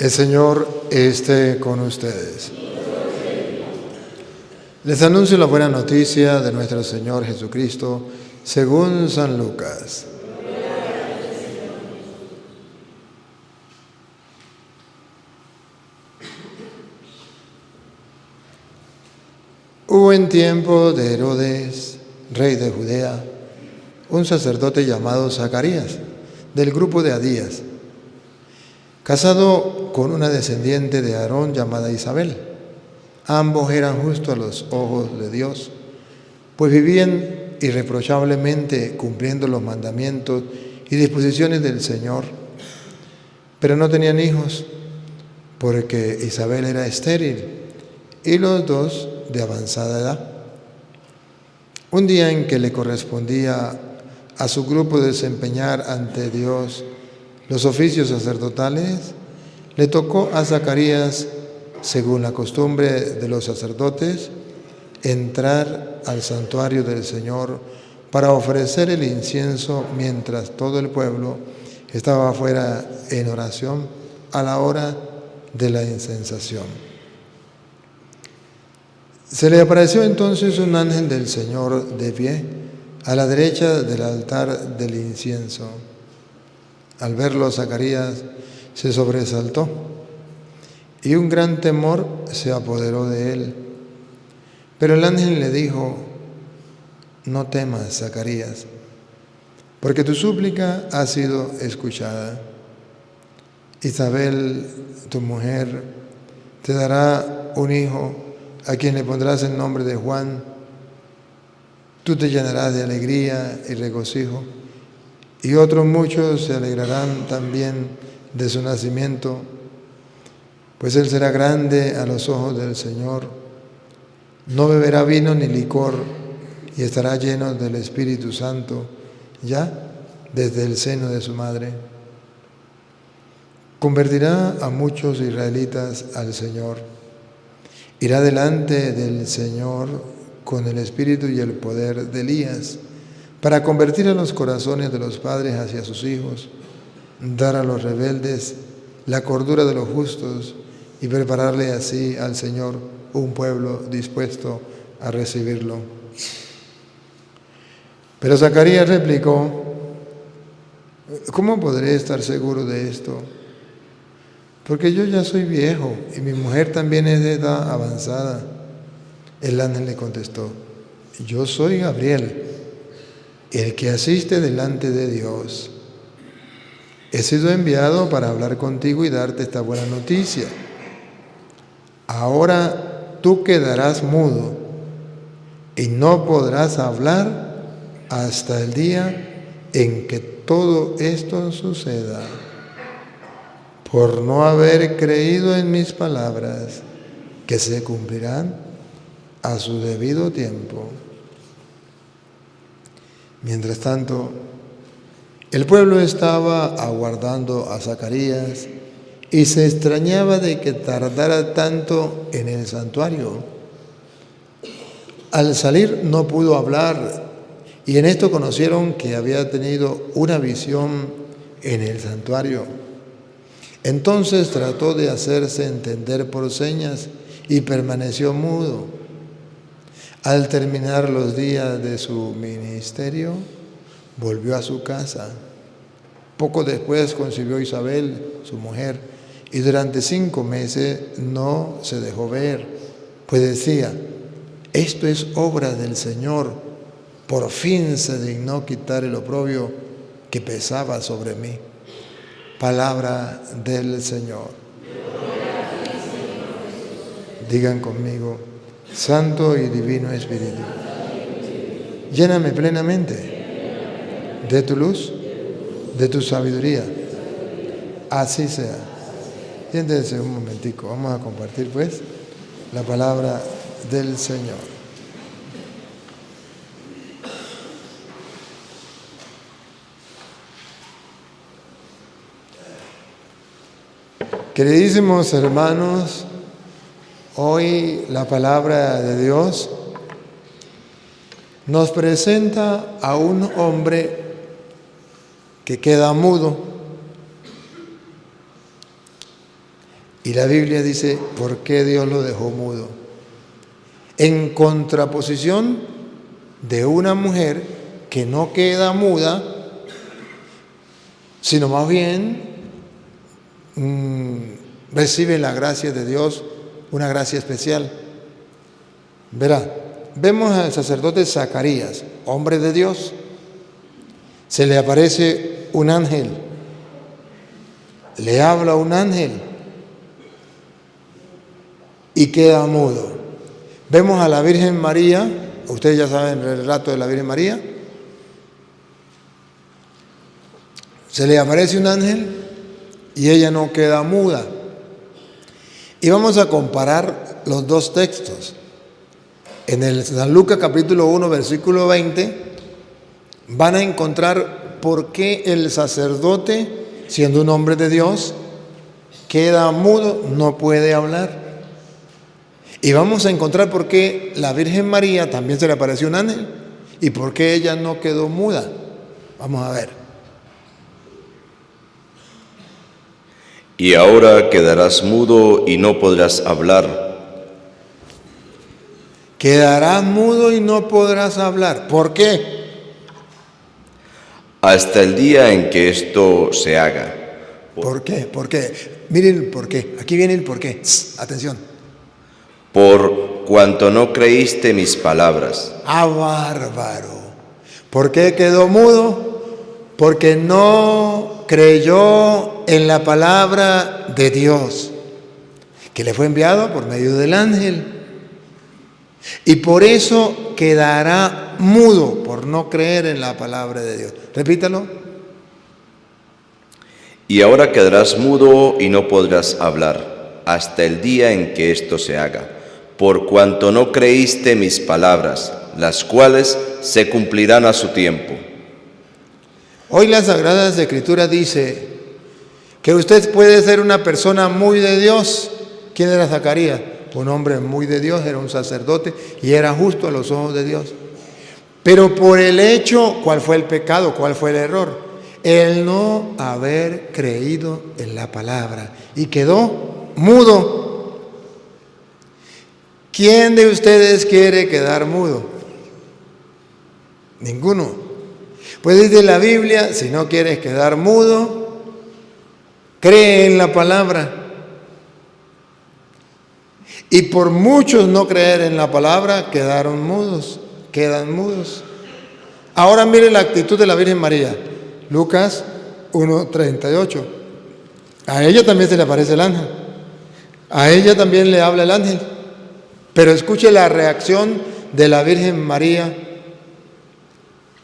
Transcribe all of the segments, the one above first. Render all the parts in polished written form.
El Señor esté con ustedes. Les anuncio la buena noticia de nuestro Señor Jesucristo según San Lucas. Hubo en tiempo de Herodes, rey de Judea, un sacerdote llamado Zacarías, del grupo de Abías, casado con una descendiente de Aarón llamada Isabel. Ambos eran justos a los ojos de Dios, pues vivían irreprochablemente cumpliendo los mandamientos y disposiciones del Señor, pero no tenían hijos, porque Isabel era estéril y los dos de avanzada edad. Un día en que le correspondía a su grupo desempeñar ante Dios los oficios sacerdotales, le tocó a Zacarías, según la costumbre de los sacerdotes, entrar al santuario del Señor para ofrecer el incienso mientras todo el pueblo estaba afuera en oración a la hora de la incensación. Se le apareció entonces un ángel del Señor de pie a la derecha del altar del incienso. Al verlo, Zacarías se sobresaltó y un gran temor se apoderó de él. Pero el ángel le dijo: no temas, Zacarías, porque tu súplica ha sido escuchada. Isabel, tu mujer, te dará un hijo a quien le pondrás el nombre de Juan. Tú te llenarás de alegría y regocijo, y otros muchos se alegrarán también de su nacimiento, pues él será grande a los ojos del Señor. No beberá vino ni licor, y estará lleno del Espíritu Santo ya desde el seno de su madre. Convertirá a muchos israelitas al Señor. Irá delante del Señor con el espíritu y el poder de Elías, para convertir a los corazones de los padres hacia sus hijos, dar a los rebeldes la cordura de los justos y prepararle así al Señor un pueblo dispuesto a recibirlo. Pero Zacarías replicó: ¿cómo podré estar seguro de esto? Porque yo ya soy viejo y mi mujer también es de edad avanzada. El ángel le contestó: yo soy Gabriel, el que asiste delante de Dios. He sido enviado para hablar contigo y darte esta buena noticia. Ahora tú quedarás mudo y no podrás hablar hasta el día en que todo esto suceda, por no haber creído en mis palabras, que se cumplirán a su debido tiempo. Mientras tanto, el pueblo estaba aguardando a Zacarías y se extrañaba de que tardara tanto en el santuario. Al salir no pudo hablar, y en esto conocieron que había tenido una visión en el santuario. Entonces trató de hacerse entender por señas y permaneció mudo. Al terminar los días de su ministerio, volvió a su casa. Poco después concibió Isabel, su mujer, y durante 5 meses no se dejó ver, pues decía: esto es obra del Señor, por fin se dignó quitar el oprobio que pesaba sobre mí. Palabra del Señor. Digan conmigo: Santo y Divino Espíritu, lléname plenamente de tu luz, de tu sabiduría. Así sea. Siéntense un momentico, vamos a compartir pues la palabra del Señor. Queridísimos hermanos, hoy la palabra de Dios nos presenta a un hombre que queda mudo. Y la Biblia dice, ¿por qué Dios lo dejó mudo? En contraposición de una mujer que no queda muda, sino más bien recibe la gracia de Dios, una gracia especial. Verá, vemos al sacerdote Zacarías, hombre de Dios, se le aparece un ángel, le habla un ángel y queda mudo. Vemos a la Virgen María, ustedes ya saben el relato de la Virgen María, se le aparece un ángel y ella no queda muda. Y vamos a comparar los dos textos. En el San Lucas capítulo 1, versículo 20, van a encontrar por qué el sacerdote, siendo un hombre de Dios, queda mudo, no puede hablar. Y vamos a encontrar por qué la Virgen María también se le apareció un ángel y por qué ella no quedó muda. Vamos a ver. Y ahora quedarás mudo y no podrás hablar. Quedarás mudo y no podrás hablar. ¿Por qué? Hasta el día en que esto se haga. ¿Por qué? ¿Por qué? Miren el por qué. Aquí viene el por qué. Atención. Por cuanto no creíste mis palabras. ¡Ah, bárbaro! ¿Por qué quedó mudo? Porque no creyó en la palabra de Dios, que le fue enviado por medio del ángel. Y por eso quedará mudo, por no creer en la palabra de Dios. Repítalo. Y ahora quedarás mudo y no podrás hablar, hasta el día en que esto se haga, por cuanto no creíste mis palabras, las cuales se cumplirán a su tiempo. Hoy la Sagrada Escritura dice que usted puede ser una persona muy de Dios. ¿Quién era Zacarías? Un hombre muy de Dios, era un sacerdote y era justo a los ojos de Dios. Pero por el hecho, ¿cuál fue el pecado? ¿Cuál fue el error? El no haber creído en la palabra y quedó mudo. ¿Quién de ustedes quiere quedar mudo? Ninguno. Pues dice la Biblia, si no quieres quedar mudo, cree en la palabra. Y por muchos no creer en la palabra, quedan mudos. Ahora mire la actitud de la Virgen María. Lucas 1:38. A ella también se le aparece el ángel. A ella también le habla el ángel. Pero escuche la reacción de la Virgen María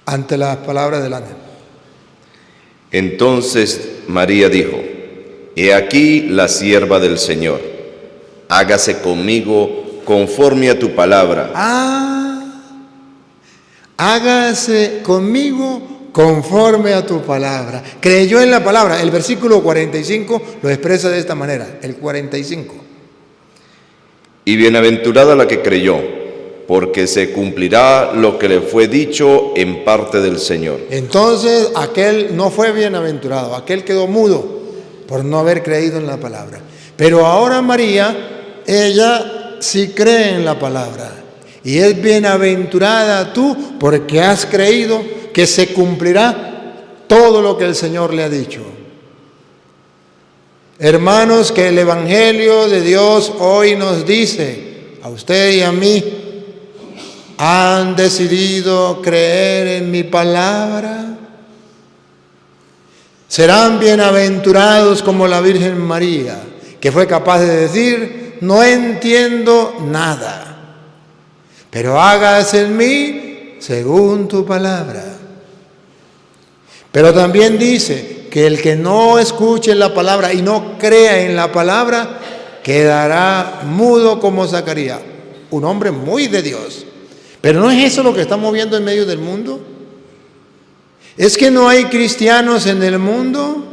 ante las palabras del ángel. Entonces María dijo: He aquí la sierva del Señor, hágase conmigo conforme a tu palabra. Hágase conmigo conforme a tu palabra. Creyó en la palabra. El versículo 45 lo expresa de esta manera, el 45. Y bienaventurada la que creyó, porque se cumplirá lo que le fue dicho en parte del Señor. Entonces aquel no fue bienaventurado, aquel quedó mudo por no haber creído en la palabra. Pero ahora María, ella sí cree en la palabra. Y es bienaventurada tú porque has creído que se cumplirá todo lo que el Señor le ha dicho. Hermanos, que el Evangelio de Dios hoy nos dice, a usted y a mí, ¿han decidido creer en mi palabra? Serán bienaventurados como la Virgen María, que fue capaz de decir, no entiendo nada, pero hágase en mí según tu palabra. Pero también dice que el que no escuche la palabra y no crea en la palabra, quedará mudo como Zacarías, un hombre muy de Dios. Pero ¿no es eso lo que estamos viendo en medio del mundo? ¿Es que no hay cristianos en el mundo?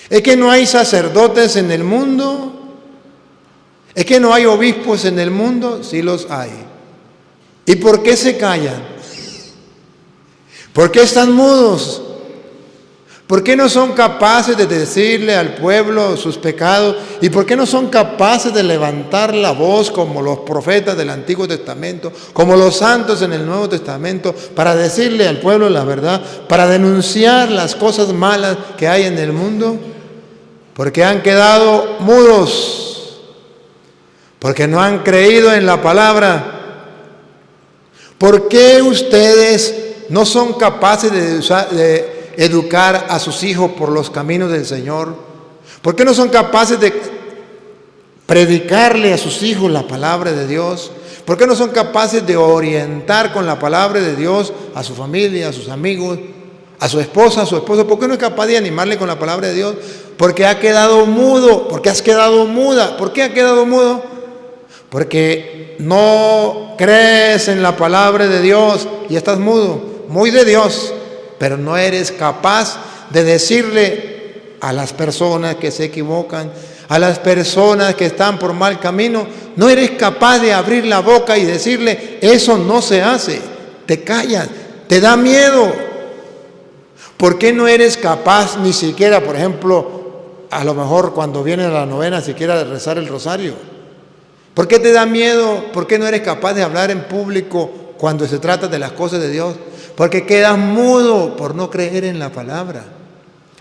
¿Es que no hay sacerdotes en el mundo? ¿Es que no hay obispos en el mundo? Sí los hay. ¿Y por qué se callan? ¿Por qué están mudos? ¿Por qué no son capaces de decirle al pueblo sus pecados? ¿Y por qué no son capaces de levantar la voz como los profetas del Antiguo Testamento, como los santos en el Nuevo Testamento, para decirle al pueblo la verdad, para denunciar las cosas malas que hay en el mundo? Porque han quedado mudos, porque no han creído en la palabra. ¿Por qué ustedes no son capaces de educar a sus hijos por los caminos del Señor? ¿Por qué no son capaces de predicarle a sus hijos la palabra de Dios? ¿Por qué no son capaces de orientar con la palabra de Dios a su familia, a sus amigos, a su esposa, a su esposo? ¿Por qué no es capaz de animarle con la palabra de Dios? Porque ha quedado mudo, porque has quedado muda. ¿Por qué ha quedado mudo? Porque no crees en la palabra de Dios y estás mudo, muy de Dios, pero no eres capaz de decirle a las personas que se equivocan, a las personas que están por mal camino, no eres capaz de abrir la boca y decirle, eso no se hace. Te callas, te da miedo. ¿Por qué no eres capaz ni siquiera, por ejemplo, a lo mejor cuando viene la novena, siquiera de rezar el rosario? ¿Por qué te da miedo? ¿Por qué no eres capaz de hablar en público cuando se trata de las cosas de Dios? Porque quedas mudo por no creer en la palabra.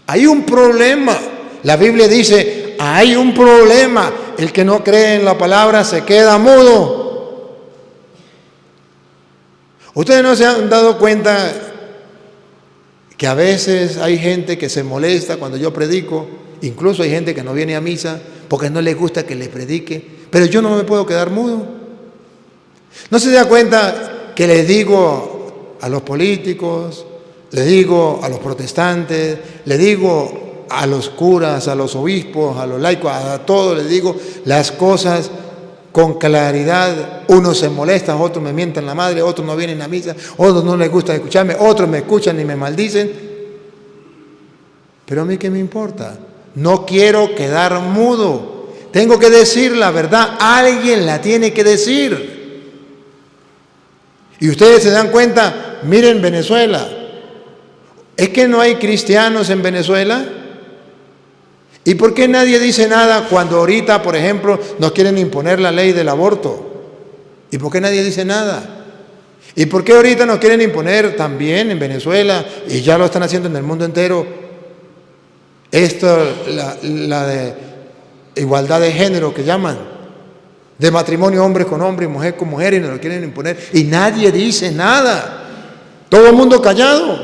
Hay un problema. La Biblia dice, hay un problema. El que no cree en la palabra se queda mudo. ¿Ustedes no se han dado cuenta que a veces hay gente que se molesta cuando yo predico? Incluso hay gente que no viene a misa porque no les gusta que le predique. Pero yo no me puedo quedar mudo. ¿No se da cuenta que les digo a los políticos, le digo a los protestantes, le digo a los curas, a los obispos, a los laicos, a todos les digo las cosas con claridad? Unos se molestan, otros me mientan la madre, otros no vienen a misa, otros no les gusta escucharme, otros me escuchan y me maldicen. Pero a mí ¿qué me importa? No quiero quedar mudo. Tengo que decir la verdad, alguien la tiene que decir. Y ustedes se dan cuenta, miren Venezuela, ¿es que no hay cristianos en Venezuela? ¿Y por qué nadie dice nada cuando ahorita, por ejemplo, nos quieren imponer la ley del aborto? ¿Y por qué nadie dice nada? ¿Y por qué ahorita nos quieren imponer también en Venezuela, y ya lo están haciendo en el mundo entero, esto, la de igualdad de género que llaman? De matrimonio hombre con hombre y mujer con mujer, y nos lo quieren imponer y nadie dice nada, todo el mundo callado.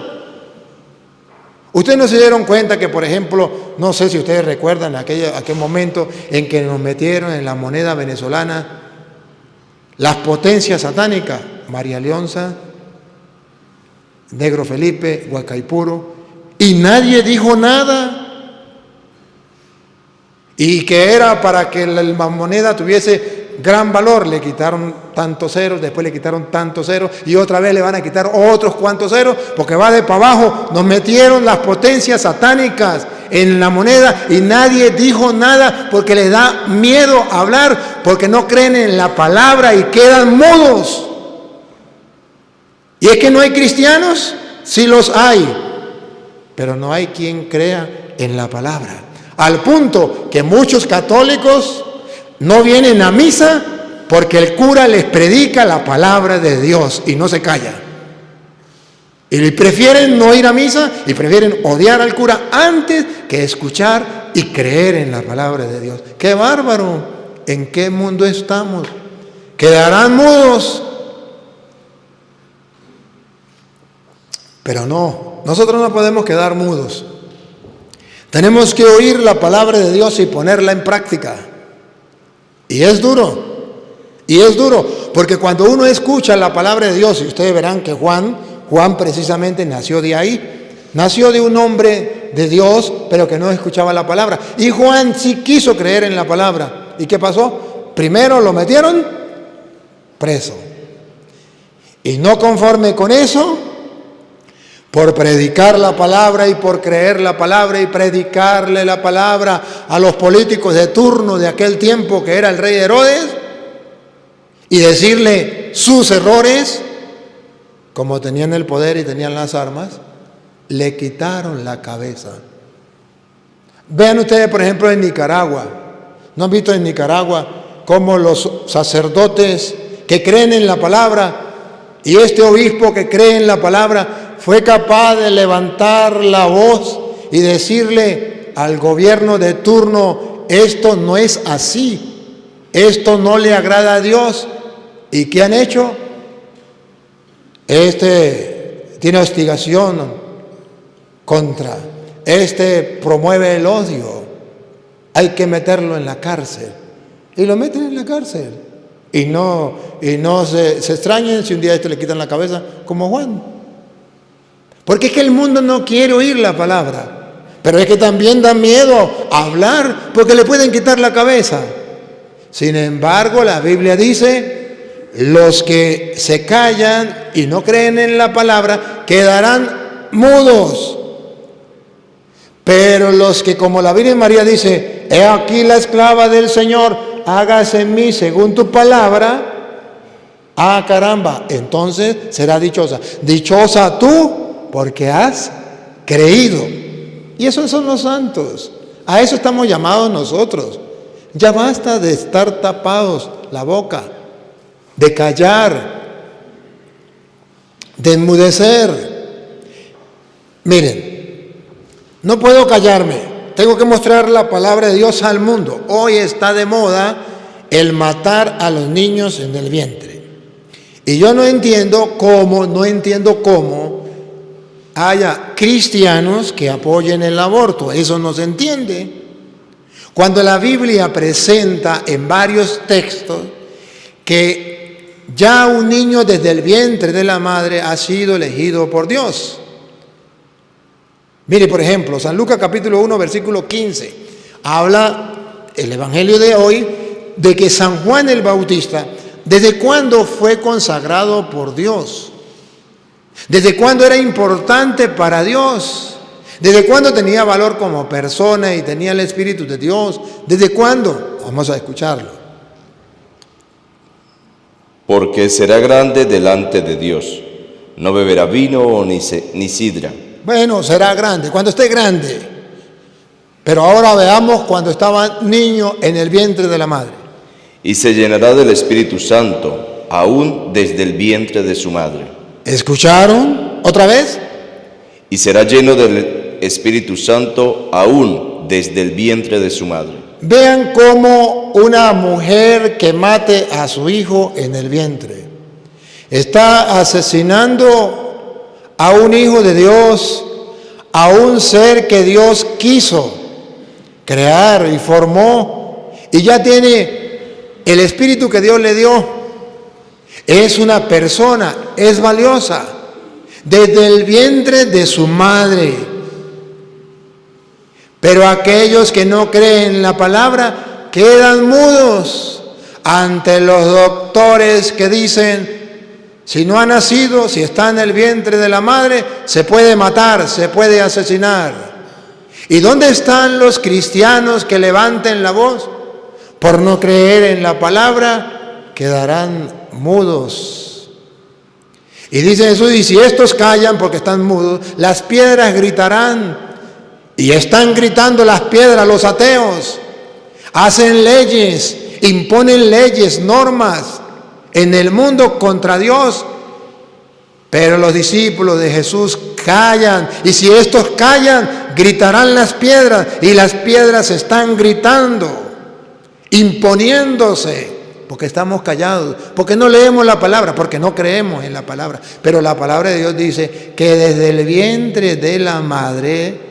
Ustedes no se dieron cuenta que, por ejemplo, no sé si ustedes recuerdan aquel momento en que nos metieron en la moneda venezolana las potencias satánicas, María Leonza, Negro Felipe, Huacaipuro, y nadie dijo nada. Y que era para que la moneda tuviese gran valor, le quitaron tantos ceros, después le quitaron tantos ceros y otra vez le van a quitar otros cuantos ceros, porque va de para abajo. Nos metieron las potencias satánicas en la moneda y nadie dijo nada porque les da miedo hablar, porque no creen en la palabra y quedan mudos. ¿Y es que no hay cristianos? Sí los hay, pero no hay quien crea en la palabra. Al punto que muchos católicos no vienen a misa porque el cura les predica la palabra de Dios y no se calla. Y prefieren no ir a misa y prefieren odiar al cura antes que escuchar y creer en la palabra de Dios. ¡Qué bárbaro! ¿En qué mundo estamos? ¿Quedarán mudos? Pero no, nosotros no podemos quedar mudos. Tenemos que oír la palabra de Dios y ponerla en práctica. Y es duro, porque cuando uno escucha la palabra de Dios, y ustedes verán que Juan precisamente nació de ahí, nació de un hombre de Dios, pero que no escuchaba la palabra. Y Juan sí quiso creer en la palabra. ¿Y qué pasó? Primero lo metieron preso. Y no conforme con eso, por predicar la palabra y por creer la palabra y predicarle la palabra a los políticos de turno de aquel tiempo, que era el rey Herodes, y decirle sus errores, como tenían el poder y tenían las armas, le quitaron la cabeza. Vean ustedes, por ejemplo, en Nicaragua. ¿No han visto en Nicaragua cómo los sacerdotes que creen en la palabra y este obispo que cree en la palabra fue capaz de levantar la voz y decirle al gobierno de turno: esto no es así, esto no le agrada a Dios? ¿Y qué han hecho? Tiene hostigación contra, promueve el odio, hay que meterlo en la cárcel. Y lo meten en la cárcel. Y no se extrañen si un día le quitan la cabeza, como Juan. Porque es que el mundo no quiere oír la palabra. Pero es que también da miedo hablar porque le pueden quitar la cabeza. Sin embargo, la Biblia dice: los que se callan y no creen en la palabra quedarán mudos. Pero los que, como la Virgen María dice: he aquí la esclava del Señor, hágase en mí según tu palabra. Ah, caramba, entonces será dichosa. Dichosa tú porque has creído. Y esos son los santos. A eso estamos llamados nosotros. Ya basta de estar tapados la boca, de callar, de enmudecer. Miren, no puedo callarme, tengo que mostrar la palabra de Dios al mundo. Hoy está de moda el matar a los niños en el vientre. Y yo no entiendo cómo haya cristianos que apoyen el aborto. Eso no se entiende. Cuando la Biblia presenta en varios textos que ya un niño desde el vientre de la madre ha sido elegido por Dios. Mire, por ejemplo, San Lucas capítulo 1, versículo 15. Habla el evangelio de hoy de que San Juan el Bautista, ¿desde cuándo fue consagrado por Dios? ¿Desde cuándo era importante para Dios? ¿Desde cuándo tenía valor como persona y tenía el Espíritu de Dios? ¿Desde cuándo? Vamos a escucharlo. Porque será grande delante de Dios, no beberá vino ni sidra. Bueno, será grande, cuando esté grande. Pero ahora veamos cuando estaba niño en el vientre de la madre. Y se llenará del Espíritu Santo, aún desde el vientre de su madre. ¿Escucharon? ¿Otra vez? Y será lleno del Espíritu Santo, aún desde el vientre de su madre. Vean cómo una mujer que mate a su hijo en el vientre está asesinando a un hijo de Dios, a un ser que Dios quiso crear y formó, y ya tiene el espíritu que Dios le dio. Es una persona, es valiosa, desde el vientre de su madre. Pero aquellos que no creen en la palabra quedan mudos ante los doctores que dicen: si no ha nacido, si está en el vientre de la madre, se puede matar, se puede asesinar. ¿Y dónde están los cristianos que levanten la voz? Por no creer en la palabra, quedarán mudos. Y dice Jesús: y si estos callan porque están mudos, las piedras gritarán. Y están gritando las piedras, los ateos. Hacen leyes, imponen leyes, normas en el mundo contra Dios. Pero los discípulos de Jesús callan. Y si estos callan, gritarán las piedras. Y las piedras están gritando, imponiéndose. Porque estamos callados, porque no leemos la palabra, porque no creemos en la palabra. Pero la palabra de Dios dice que desde el vientre de la madre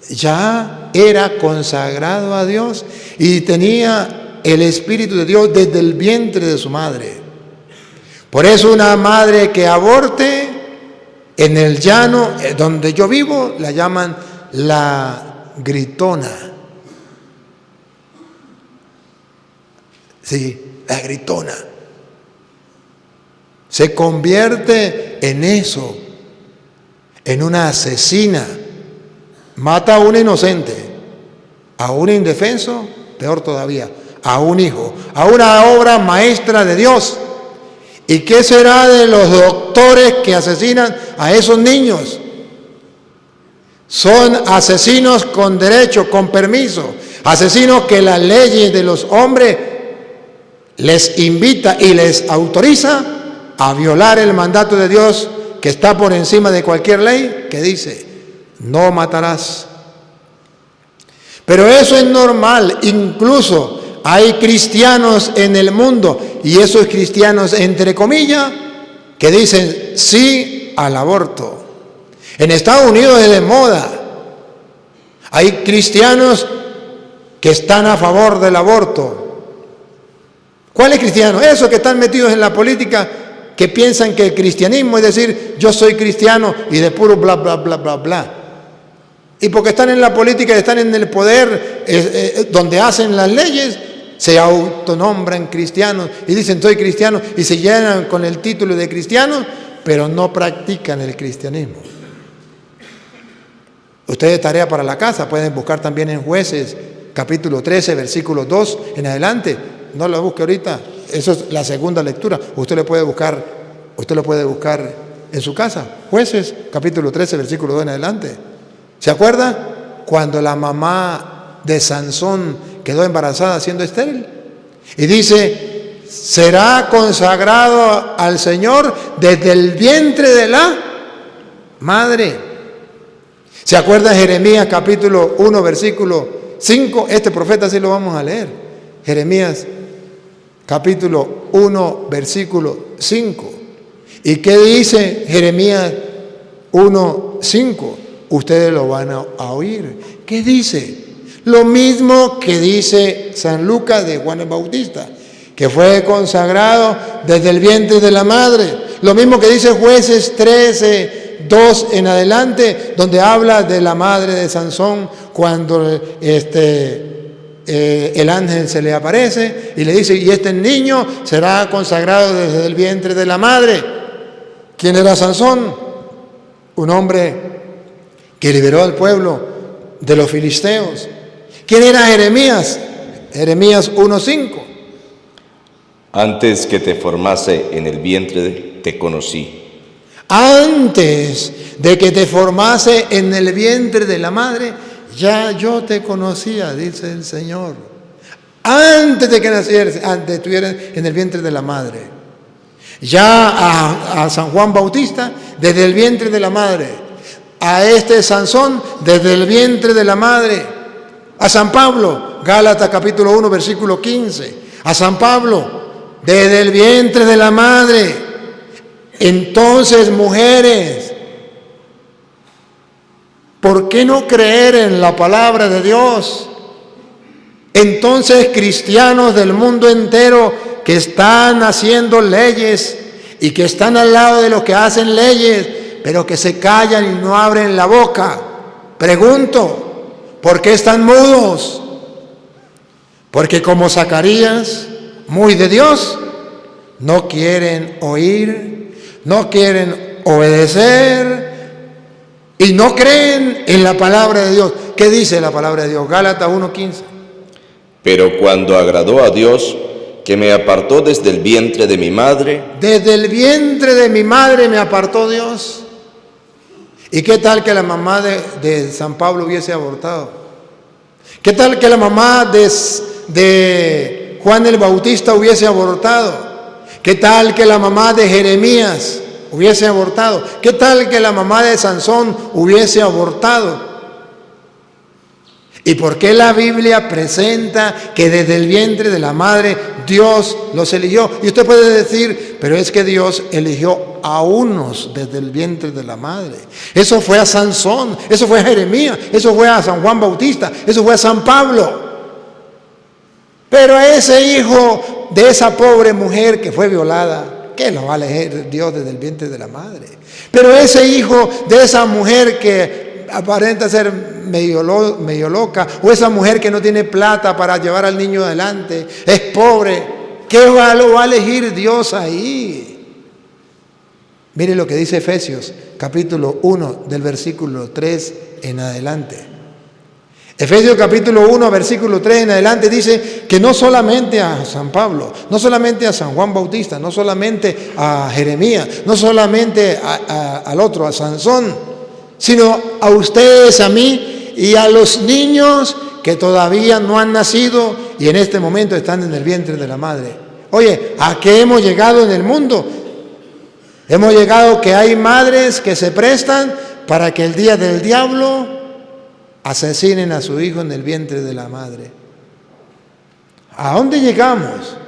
ya era consagrado a Dios y tenía el Espíritu de Dios desde el vientre de su madre. Por eso una madre que aborte en el llano donde yo vivo la llaman la gritona. Sí, la gritona. Se convierte en eso, en una asesina. Mata a un inocente, a un indefenso, peor todavía, a un hijo, a una obra maestra de Dios. ¿Y qué será de los doctores que asesinan a esos niños? Son asesinos con derecho, con permiso. Asesinos que la ley de los hombres les invita y les autoriza a violar el mandato de Dios que está por encima de cualquier ley, que dice, no matarás. Pero eso es normal. Incluso hay cristianos en el mundo, y esos cristianos entre comillas, que dicen sí al aborto. En Estados Unidos es de moda. Hay cristianos que están a favor del aborto. ¿Cuáles cristianos? Esos que están metidos en la política, que piensan que el cristianismo es decir, yo soy cristiano y de puro bla, bla, bla, bla, bla. Y porque están en la política, están en el poder, donde hacen las leyes, se autonombran cristianos y dicen soy cristiano y se llenan con el título de cristianos, pero no practican el cristianismo. Ustedes, tarea para la casa, pueden buscar también en Jueces, capítulo 13, versículo 2 en adelante. No lo busque ahorita, eso es la segunda lectura. Usted lo puede buscar en su casa. Jueces, capítulo 13, versículo 2 en adelante. ¿Se acuerda? Cuando la mamá de Sansón quedó embarazada siendo estéril. Y dice, será consagrado al Señor desde el vientre de la madre. ¿Se acuerda Jeremías capítulo 1 versículo 5? Este profeta sí lo vamos a leer. Jeremías capítulo 1 versículo 5. ¿Y qué dice Jeremías 1, 5? Ustedes lo van a oír. ¿Qué dice? Lo mismo que dice San Lucas de Juan el Bautista, que fue consagrado desde el vientre de la madre. Lo mismo que dice Jueces 13, 2 en adelante, donde habla de la madre de Sansón cuando el ángel se le aparece y le dice, y este niño será consagrado desde el vientre de la madre. ¿Quién era Sansón? Un hombre que liberó al pueblo de los filisteos. ¿Quién era Jeremías? Jeremías 1:5. Antes que te formase en el vientre te conocí. Antes de que te formase en el vientre de la madre, ya yo te conocía, dice el Señor. Antes de que nacieras, antes de estuvieras en el vientre de la madre. Ya a San Juan Bautista, desde el vientre de la madre. A este Sansón, desde el vientre de la madre. A San Pablo, Gálatas capítulo 1, versículo 15. A San Pablo, desde el vientre de la madre. Entonces, mujeres, ¿por qué no creer en la palabra de Dios? Entonces, cristianos del mundo entero que están haciendo leyes y que están al lado de los que hacen leyes, pero que se callan y no abren la boca. Pregunto, ¿por qué están mudos? Porque como Zacarías, muy de Dios, no quieren oír, no quieren obedecer y no creen en la palabra de Dios. ¿Qué dice la palabra de Dios? Gálatas 1:15. Pero cuando agradó a Dios, que me apartó desde el vientre de mi madre. Desde el vientre de mi madre me apartó Dios. ¿Y qué tal que la mamá de San Pablo hubiese abortado? ¿Qué tal que la mamá de Juan el Bautista hubiese abortado? ¿Qué tal que la mamá de Jeremías hubiese abortado? ¿Qué tal que la mamá de Sansón hubiese abortado? ¿Y por qué la Biblia presenta que desde el vientre de la madre Dios los eligió? Y usted puede decir, pero es que Dios eligió a unos desde el vientre de la madre. Eso fue a Sansón, eso fue a Jeremías, eso fue a San Juan Bautista, eso fue a San Pablo. Pero ese hijo de esa pobre mujer que fue violada, ¿qué lo va a elegir Dios desde el vientre de la madre? Pero ese hijo de esa mujer que aparenta ser medio loca, o esa mujer que no tiene plata para llevar al niño adelante, es pobre, ¿qué lo va a elegir Dios ahí? Mire lo que dice Efesios, capítulo 1, del versículo 3 en adelante. Efesios capítulo 1, versículo 3 en adelante dice que no solamente a San Pablo, no solamente a San Juan Bautista, no solamente a Jeremías, no solamente al otro, a Sansón, sino a ustedes, a mí y a los niños que todavía no han nacido y en este momento están en el vientre de la madre. Oye, ¿a qué hemos llegado en el mundo? Hemos llegado que hay madres que se prestan para que el día del diablo asesinen a su hijo en el vientre de la madre. ¿A dónde llegamos?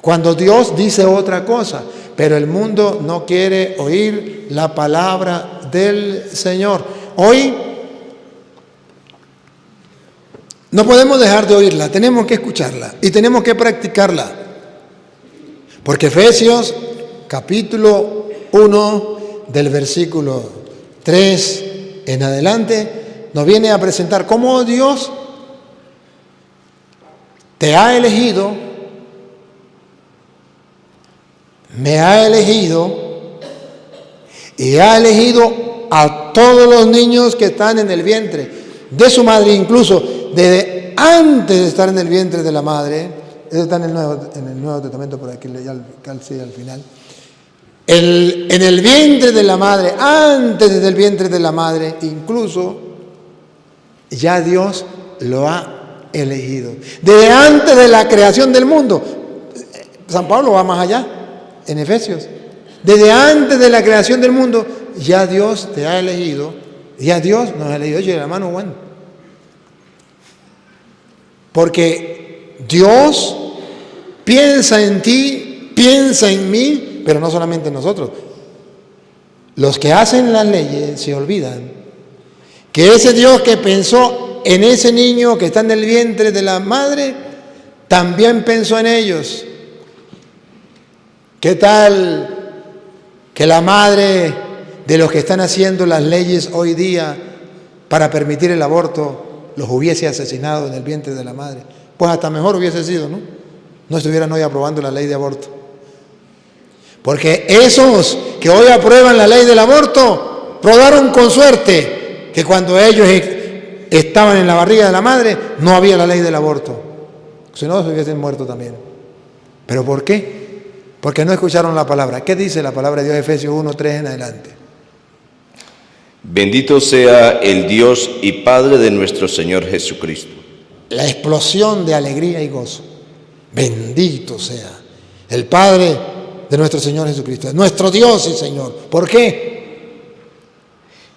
Cuando Dios dice otra cosa, pero el mundo no quiere oír la palabra del Señor. Hoy no podemos dejar de oírla, tenemos que escucharla y tenemos que practicarla. Porque Efesios capítulo 1 del versículo 3 en adelante nos viene a presentar cómo Dios te ha elegido, me ha elegido y ha elegido a todos los niños que están en el vientre de su madre, incluso desde antes de estar en el vientre de la madre. Eso está en el Nuevo Testamento, por aquí ya al final. En el vientre de la madre, antes del vientre de la madre, incluso ya Dios lo ha elegido. Desde antes de la creación del mundo. San Pablo va más allá, en Efesios. Desde antes de la creación del mundo, ya Dios te ha elegido. Ya Dios nos ha elegido. Oye, hermano, bueno. Porque Dios piensa en ti, piensa en mí, pero no solamente en nosotros. Los que hacen las leyes se olvidan que ese Dios que pensó en ese niño que está en el vientre de la madre, también pensó en ellos. ¿Qué tal que la madre de los que están haciendo las leyes hoy día para permitir el aborto los hubiese asesinado en el vientre de la madre? Pues hasta mejor hubiese sido, ¿no? No estuvieran hoy aprobando la ley de aborto. Porque esos que hoy aprueban la ley del aborto probaron con suerte que cuando ellos estaban en la barriga de la madre no había la ley del aborto. Si no, se hubiesen muerto también. ¿Pero por qué? Porque no escucharon la palabra. ¿Qué dice la palabra de Dios? Efesios 1:3 en adelante. Bendito sea el Dios y Padre de nuestro Señor Jesucristo. La explosión de alegría y gozo. Bendito sea el Padre de nuestro Señor Jesucristo, nuestro Dios y Señor. ¿Por qué?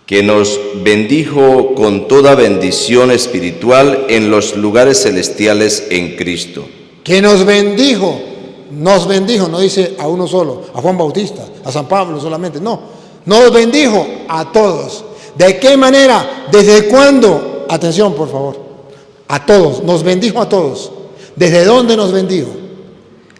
Que nos bendijo con toda bendición espiritual en los lugares celestiales en Cristo. Que nos bendijo, no dice a uno solo, a Juan Bautista, a San Pablo solamente, no, nos bendijo a todos. ¿De qué manera? ¿Desde cuándo? Atención, por favor, a todos, nos bendijo a todos. ¿Desde dónde nos bendijo?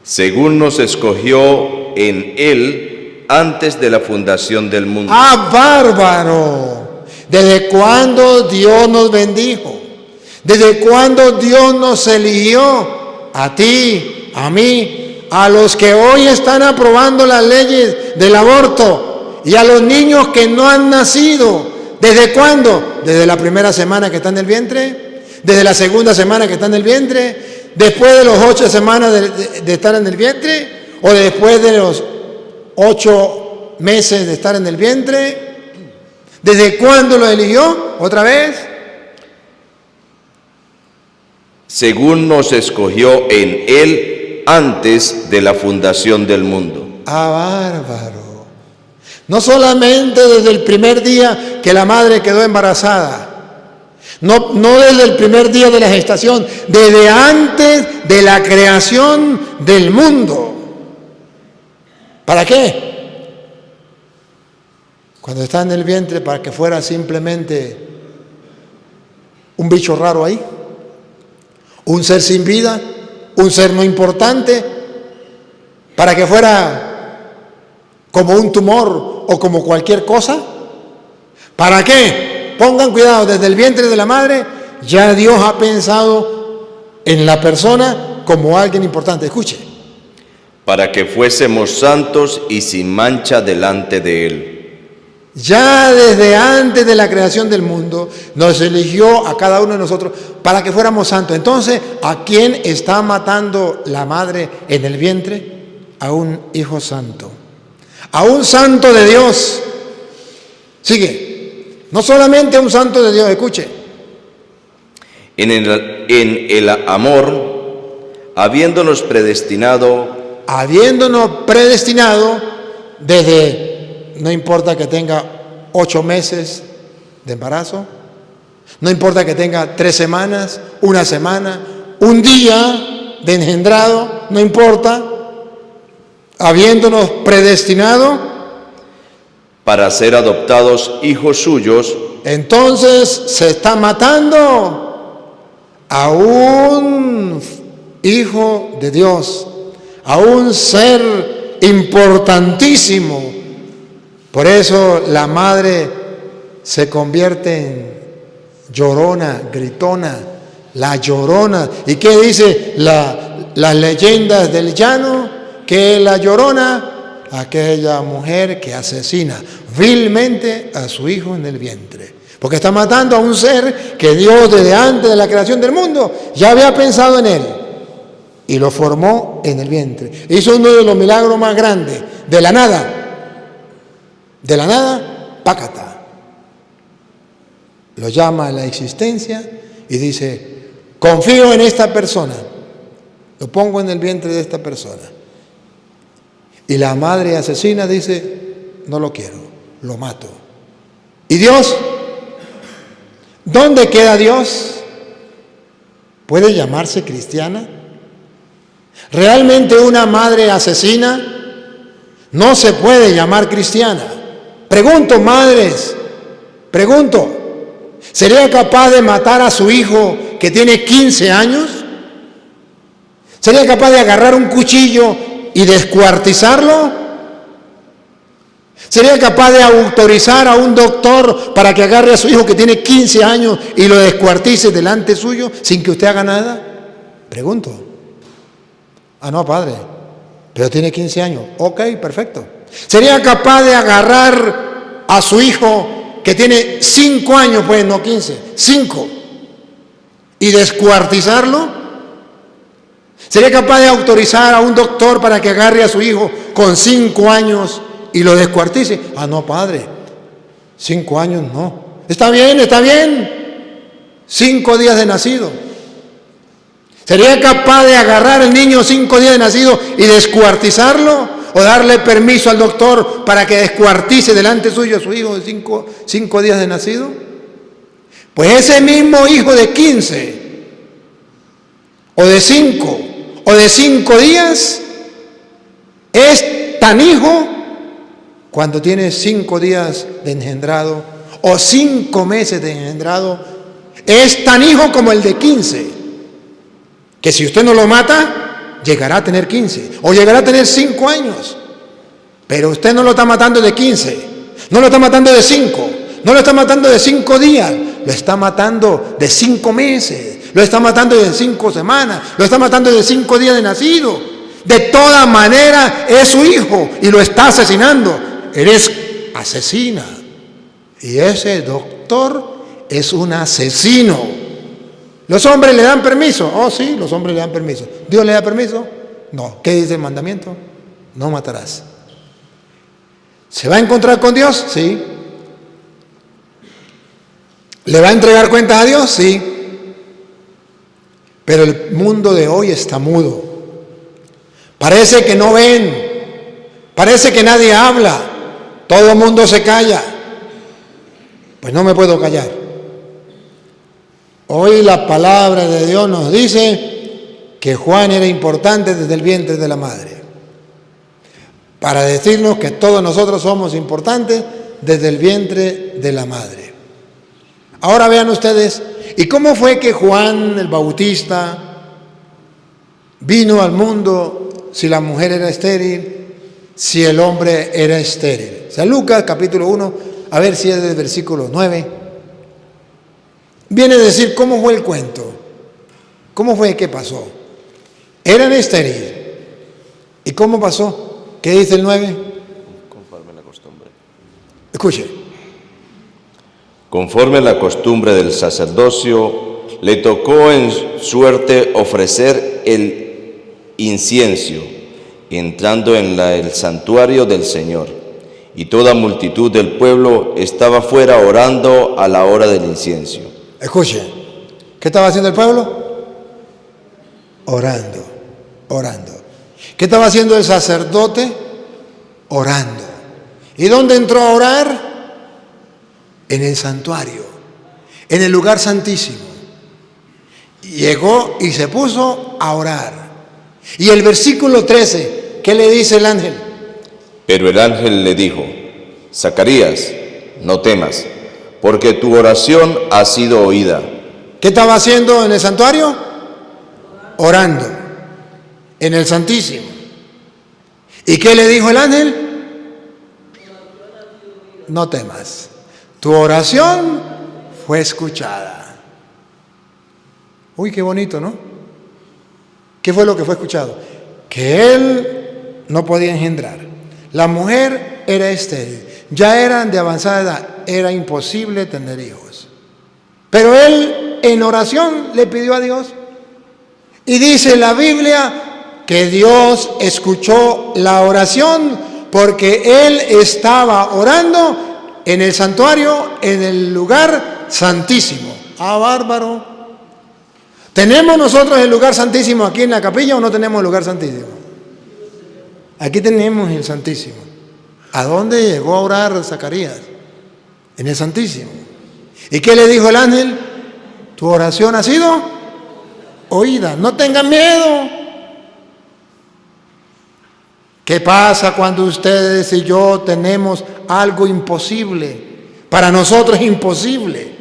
Según nos escogió en Él antes de la fundación del mundo. ¡Ah, bárbaro! ¿Desde cuándo Dios nos bendijo? ¿Desde cuándo Dios nos eligió? A ti, a mí, a los que hoy están aprobando las leyes del aborto y a los niños que no han nacido. ¿Desde cuándo? ¿Desde la primera semana que está en el vientre? ¿Desde la segunda semana que está en el vientre? ¿Después de los 8 semanas de estar en el vientre? ¿O después de los 8 meses de estar en el vientre? ¿Desde cuándo lo eligió? ¿Otra vez? Según nos escogió en Él antes de la fundación del mundo. ¡Ah, bárbaro! No solamente desde el primer día que la madre quedó embarazada. No desde el primer día de la gestación, desde antes de la creación del mundo. ¿Para qué? Cuando está en el vientre, para que fuera simplemente un bicho raro ahí, un ser sin vida, un ser no importante, para que fuera como un tumor o como cualquier cosa. ¿Para qué? Pongan cuidado, desde el vientre de la madre ya Dios ha pensado en la persona como alguien importante. Escuche. Para que fuésemos santos y sin mancha delante de Él. Ya desde antes de la creación del mundo nos eligió a cada uno de nosotros para que fuéramos santos. Entonces, ¿a quién está matando la madre en el vientre? A un hijo santo. A un santo de Dios. Sigue. No solamente a un santo de Dios, escuche. En el amor, habiéndonos predestinado desde, no importa que tenga 8 meses de embarazo, no importa que tenga 3 semanas, 1 semana, un día de engendrado, no importa, habiéndonos predestinado para ser adoptados hijos suyos. Entonces se está matando a un hijo de Dios, a un ser importantísimo. Por eso la madre se convierte en llorona, gritona, la llorona. ¿Y qué dice las leyendas del llano? Que la llorona, aquella mujer que asesina vilmente a su hijo en el vientre. Porque está matando a un ser que Dios desde antes de la creación del mundo ya había pensado en él y lo formó en el vientre. Hizo uno de los milagros más grandes. De la nada, pácata. Lo llama a la existencia y dice, confío en esta persona, lo pongo en el vientre de esta persona. Y la madre asesina dice, no lo quiero, lo mato. ¿Y Dios? ¿Dónde queda Dios? ¿Puede llamarse cristiana? ¿Realmente una madre asesina no se puede llamar cristiana? Pregunto, madres, ¿sería capaz de matar a su hijo que tiene 15 años? ¿Sería capaz de agarrar un cuchillo y descuartizarlo? ¿Sería capaz de autorizar a un doctor para que agarre a su hijo que tiene 15 años y lo descuartice delante suyo sin que usted haga nada? Pregunto. No, padre, pero tiene 15 años. Ok, perfecto. ¿Sería capaz de agarrar a su hijo que tiene 5 años, pues no 15, 5, y descuartizarlo? ¿Sería capaz de autorizar a un doctor para que agarre a su hijo con 5 años y lo descuartice? No, padre, 5 años no. Está bien. 5 días de nacido. ¿Sería capaz de agarrar al niño 5 días de nacido y descuartizarlo? ¿O darle permiso al doctor para que descuartice delante suyo a su hijo de 5 días de nacido? Pues ese mismo hijo de 15, o de 5, o de 5 días, es tan hijo cuando tiene 5 días de engendrado o 5 meses de engendrado, es tan hijo como el de 15, que si usted no lo mata, llegará a tener 15 o llegará a tener 5 años, pero usted no lo está matando de 15, no lo está matando de 5, no lo está matando de 5 días, lo está matando de 5 meses, lo está matando de 5 semanas, lo está matando de 5 días de nacido. De toda manera es su hijo y lo está asesinando. Eres asesina. Y ese doctor es un asesino. ¿Los hombres le dan permiso? Oh, sí, los hombres le dan permiso. ¿Dios le da permiso? No. ¿Qué dice el mandamiento? No matarás. ¿Se va a encontrar con Dios? Sí. ¿Le va a entregar cuentas a Dios? Sí. Pero el mundo de hoy está mudo. Parece que no ven. Parece que nadie habla. Todo el mundo se calla. Pues no me puedo callar. Hoy la palabra de Dios nos dice que Juan era importante desde el vientre de la madre. Para decirnos que todos nosotros somos importantes desde el vientre de la madre. Ahora vean ustedes, ¿y cómo fue que Juan el Bautista vino al mundo si la mujer era estéril, si el hombre era estéril? San Lucas capítulo 1, a ver si es del versículo 9. Viene a decir cómo fue el cuento, cómo fue que pasó. Eran estériles. ¿Y cómo pasó? ¿Qué dice el 9? Conforme a la costumbre. Escuche. Conforme a la costumbre del sacerdocio, le tocó en suerte ofrecer el incienso, entrando en el santuario del Señor. y toda multitud del pueblo estaba fuera orando a la hora del incienso. Escuche, ¿qué estaba haciendo el pueblo? Orando, orando. ¿Qué estaba haciendo el sacerdote? Orando. ¿Y dónde entró a orar? En el santuario, en el lugar santísimo. Llegó y se puso a orar. Y el versículo 13, ¿qué le dice el ángel? Pero el ángel le dijo: Zacarías, no temas, porque tu oración ha sido oída. ¿Qué estaba haciendo en el santuario? Orando, en el Santísimo. ¿Y qué le dijo el ángel? No temas, tu oración fue escuchada. Uy, qué bonito, ¿no? ¿Qué fue lo que fue escuchado? Que él no podía engendrar. La mujer era estéril, ya eran de avanzada edad, era imposible tener hijos. Pero él en oración le pidió a Dios. Y dice la Biblia que Dios escuchó la oración porque él estaba orando en el santuario, en el lugar santísimo. ¡Ah, bárbaro! ¿Tenemos nosotros el lugar santísimo aquí en la capilla o no tenemos el lugar santísimo? Aquí tenemos el santísimo. ¿A dónde llegó a orar Zacarías? En el santísimo. ¿Y qué le dijo el ángel? Tu oración ha sido oída. No tengan miedo. ¿Qué pasa cuando ustedes y yo tenemos algo imposible? Para nosotros es imposible.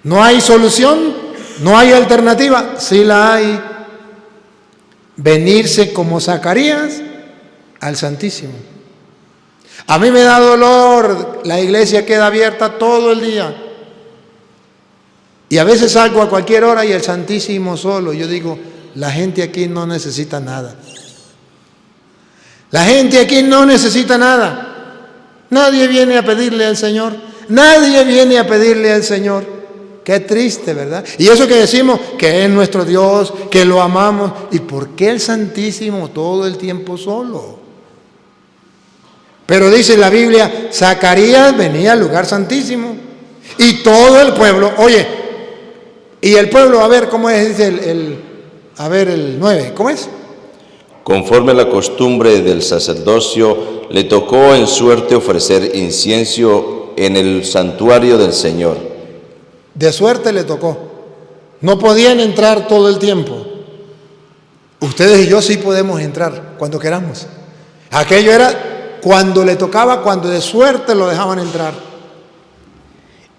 ¿No hay solución? ¿No hay alternativa? Sí la hay. Venirse como Zacarías al Santísimo. A mí me da dolor, la iglesia queda abierta todo el día. Y a veces salgo a cualquier hora y el Santísimo solo. Yo digo, la gente aquí no necesita nada. La gente aquí no necesita nada. Nadie viene a pedirle al Señor. Nadie viene a pedirle al Señor. Qué triste, ¿verdad? Y eso que decimos que es nuestro Dios, que lo amamos. ¿Y por qué el Santísimo todo el tiempo solo? Pero dice la Biblia, Zacarías venía al lugar santísimo. Y todo el pueblo, oye, y el pueblo, a ver, ¿cómo es? Dice el 9, ¿cómo es? Conforme a la costumbre del sacerdocio, le tocó en suerte ofrecer incienso en el santuario del Señor. De suerte le tocó. No podían entrar todo el tiempo. Ustedes y yo sí podemos entrar cuando queramos. Aquello era cuando le tocaba, cuando de suerte lo dejaban entrar.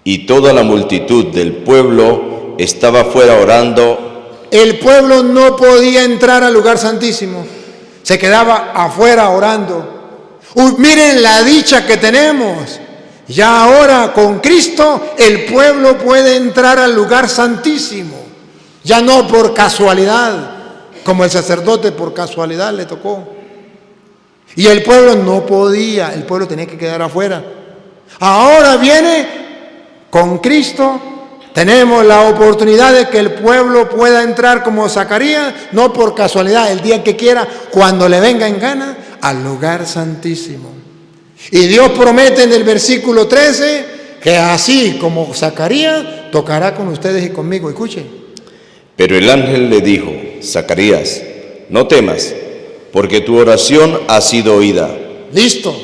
Y toda la multitud del pueblo estaba fuera orando. El pueblo no podía entrar al lugar santísimo. Se quedaba afuera orando. Uy, miren la dicha que tenemos. Ya ahora con Cristo el pueblo puede entrar al lugar santísimo. Ya no por casualidad, como el sacerdote por casualidad le tocó. Y el pueblo no podía, el pueblo tenía que quedar afuera. Ahora viene con Cristo, tenemos la oportunidad de que el pueblo pueda entrar como Zacarías, no por casualidad, el día que quiera, cuando le venga en gana, al lugar santísimo. Y Dios promete en el versículo 13 que así como Zacarías tocará con ustedes y conmigo. Escuchen. Pero el ángel le dijo: Zacarías, no temas, porque tu oración ha sido oída. Listo,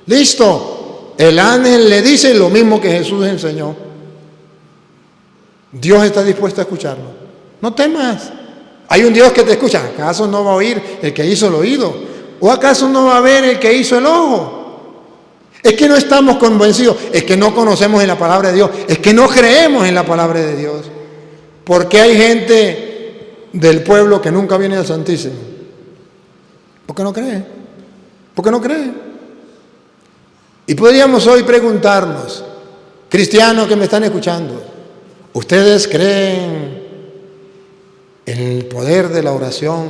listo. El ángel le dice lo mismo que Jesús enseñó. Dios está dispuesto a escucharnos. No temas. Hay un Dios que te escucha. ¿Acaso no va a oír el que hizo el oído? ¿O acaso no va a ver el que hizo el ojo? Es que no estamos convencidos. Es que no conocemos en la palabra de Dios. Es que no creemos en la palabra de Dios. Porque hay gente del pueblo que nunca viene al Santísimo. ¿Por qué no cree? ¿Por qué no cree? Y podríamos hoy preguntarnos, cristianos que me están escuchando, ¿ustedes creen en el poder de la oración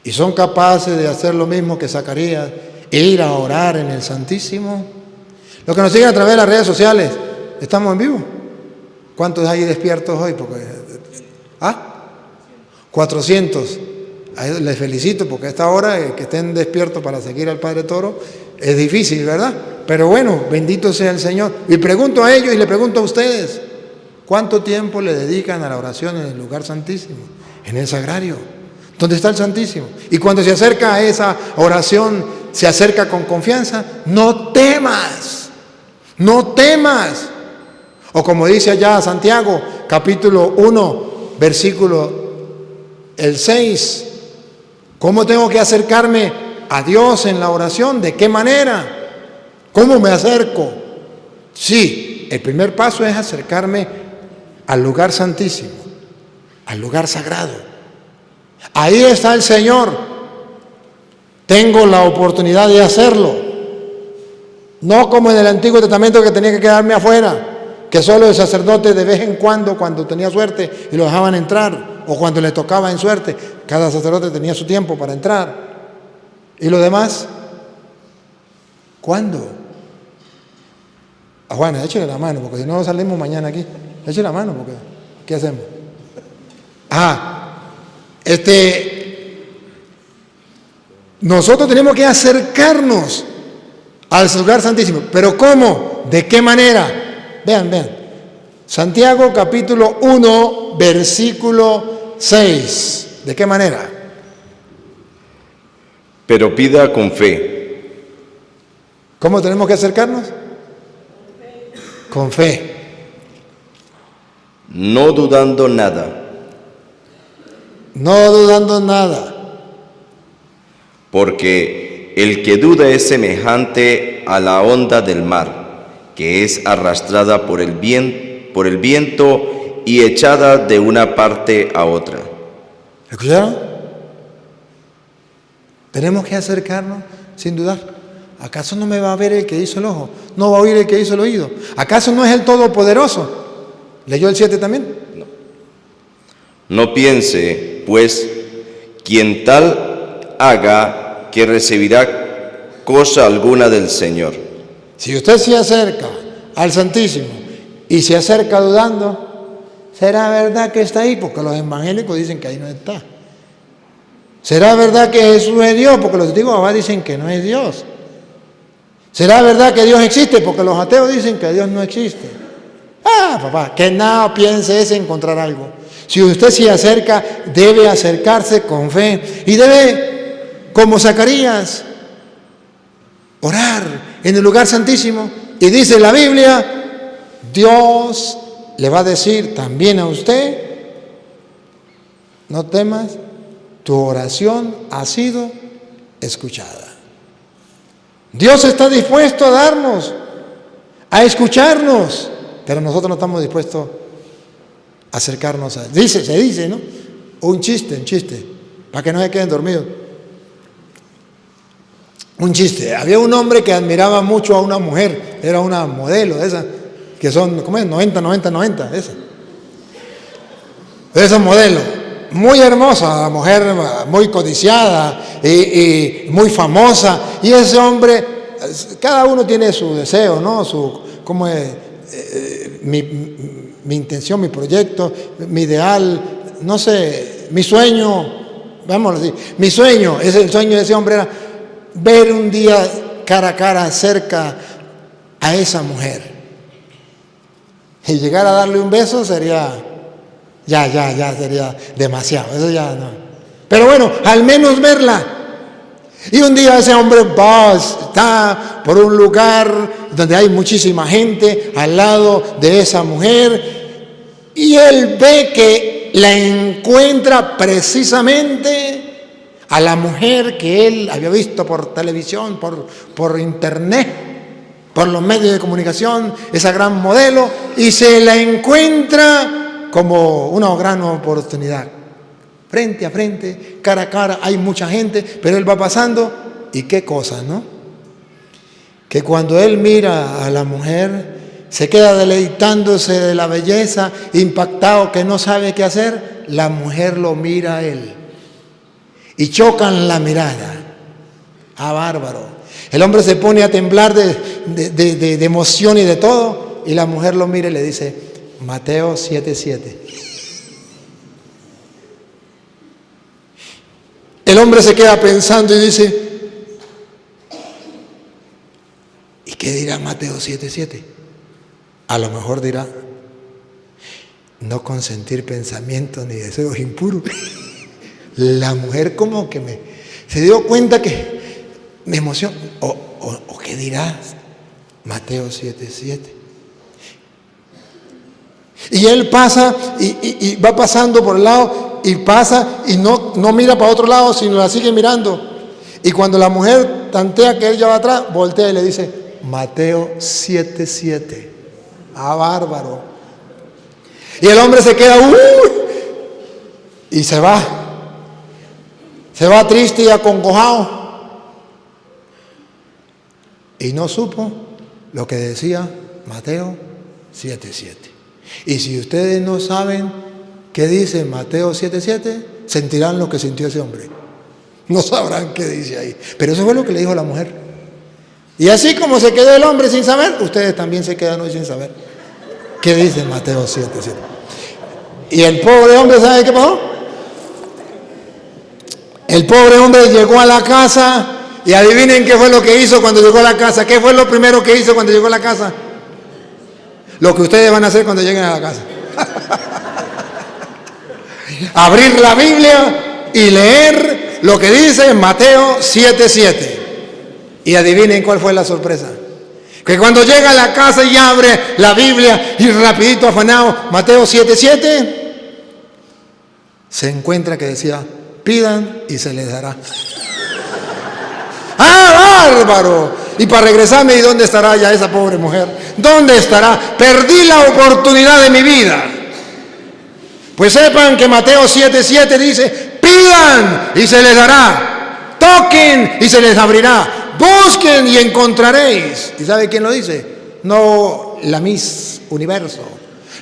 y son capaces de hacer lo mismo que Zacarías, ir a orar en el Santísimo? Los que nos siguen a través de las redes sociales, ¿estamos en vivo? ¿Cuántos hay despiertos hoy? 400. Les felicito porque a esta hora que estén despiertos para seguir al Padre Toro Es difícil, ¿verdad? Pero bueno, bendito sea el Señor. Y pregunto a ellos y le pregunto a ustedes, ¿cuánto tiempo le dedican a la oración en el lugar santísimo? En el sagrario, donde está el Santísimo. Y cuando se acerca a esa oración, se acerca con confianza, no temas, no temas. O como dice allá Santiago, capítulo 1, versículo el 6, ¿cómo tengo que acercarme a Dios en la oración? ¿De qué manera? ¿Cómo me acerco? Sí, el primer paso es acercarme al lugar santísimo, al lugar sagrado. Ahí está el Señor. Tengo la oportunidad de hacerlo. No como en el Antiguo Testamento que tenía que quedarme afuera, que solo el sacerdote de vez en cuando tenía suerte y lo dejaban entrar, o cuando le tocaba en suerte, cada sacerdote tenía su tiempo para entrar. ¿Y lo demás? ¿Cuándo? A Juana, échale la mano, porque si no salimos mañana aquí. Échale la mano, porque ¿qué hacemos? Nosotros tenemos que acercarnos al lugar santísimo. ¿Pero cómo? ¿De qué manera? Vean. Santiago capítulo 1, versículo 6. ¿De qué manera? Pero pida con fe. ¿Cómo tenemos que acercarnos? Con fe. No dudando nada. No dudando nada. Porque el que duda es semejante a la onda del mar, que es arrastrada por el viento y echada de una parte a otra. ¿Escucharon? Tenemos que acercarnos sin dudar. ¿Acaso no me va a ver el que hizo el ojo? ¿No va a oír el que hizo el oído? ¿Acaso no es el Todopoderoso? ¿Leyó el 7 también? No piense, pues, quien tal haga que recibirá cosa alguna del Señor. Si usted se acerca al Santísimo y se acerca dudando, ¿será verdad que está ahí? Porque los evangélicos dicen que ahí no está. ¿Será verdad que Jesús es Dios? Porque los testigos de Jehová dicen que no es Dios. ¿Será verdad que Dios existe? Porque los ateos dicen que Dios no existe. Papá, que nada piense es encontrar algo. Si usted se acerca, debe acercarse con fe y debe, como Zacarías, orar en el lugar santísimo. Y dice la Biblia, Dios le va a decir también a usted, no temas, tu oración ha sido escuchada. Dios está dispuesto a darnos, a escucharnos, pero nosotros no estamos dispuestos a acercarnos a Él. Se dice, ¿no? Un chiste, para que no se queden dormidos. Un chiste. Había un hombre que admiraba mucho a una mujer, era una modelo de esas, que son, ¿cómo es? 90, esa modelo. Muy hermosa, la mujer muy codiciada y muy famosa. Y ese hombre, cada uno tiene su deseo, ¿no? ¿Cómo es? Mi intención, mi proyecto, mi ideal, no sé, mi sueño, vamos a decir, mi sueño, el sueño de ese hombre era ver un día cara a cara, cerca a esa mujer. Y llegar a darle un beso sería, ya sería demasiado, eso ya no. Pero bueno, al menos verla. Y un día ese hombre está por un lugar donde hay muchísima gente al lado de esa mujer y él ve que la encuentra precisamente a la mujer que él había visto por televisión, por internet, por los medios de comunicación, esa gran modelo, y se la encuentra como una gran oportunidad. Frente a frente, cara a cara, hay mucha gente, pero él va pasando y qué cosa, ¿no? Que cuando él mira a la mujer, se queda deleitándose de la belleza, impactado que no sabe qué hacer, la mujer lo mira a él y chocan la mirada. Bárbaro. El hombre se pone a temblar de emoción y de todo, y la mujer lo mira y le dice, Mateo 7:7. El hombre se queda pensando y dice, ¿qué dirá Mateo 7:7? A lo mejor dirá, no consentir pensamientos ni deseos impuros. La mujer como que se dio cuenta que me emociona. ¿O qué dirás? Mateo 7:7. Y él pasa y va pasando por el lado y pasa y no mira para otro lado, sino la sigue mirando. Y cuando la mujer tantea que él ya va atrás, voltea y le dice, Mateo 7:7. ¡Ah, bárbaro! Y el hombre se queda, y se va. Se va triste y acongojado. Y no supo lo que decía Mateo 7:7. Y si ustedes no saben qué dice Mateo 7:7, sentirán lo que sintió ese hombre. No sabrán qué dice ahí. Pero eso fue lo que le dijo la mujer. Y así como se quedó el hombre sin saber, ustedes también se quedan hoy sin saber qué dice Mateo 7:7. Y el pobre hombre, ¿sabe qué pasó? El pobre hombre llegó a la casa y adivinen qué fue lo que hizo cuando llegó a la casa. ¿Qué fue lo primero que hizo cuando llegó a la casa? Lo que ustedes van a hacer cuando lleguen a la casa. Abrir la Biblia y leer lo que dice en Mateo 7:7. Y adivinen cuál fue la sorpresa. Que cuando llega a la casa y abre la Biblia y rapidito afanado Mateo 7:7, se encuentra que decía, pidan y se les dará. ¡Ah, bárbaro! Y para regresarme, ¿y dónde estará ya esa pobre mujer? ¿Dónde estará? Perdí la oportunidad de mi vida. Pues sepan que Mateo 7:7 dice, pidan y se les dará, toquen y se les abrirá, busquen y encontraréis. ¿Y sabe quién lo dice? No la Miss Universo.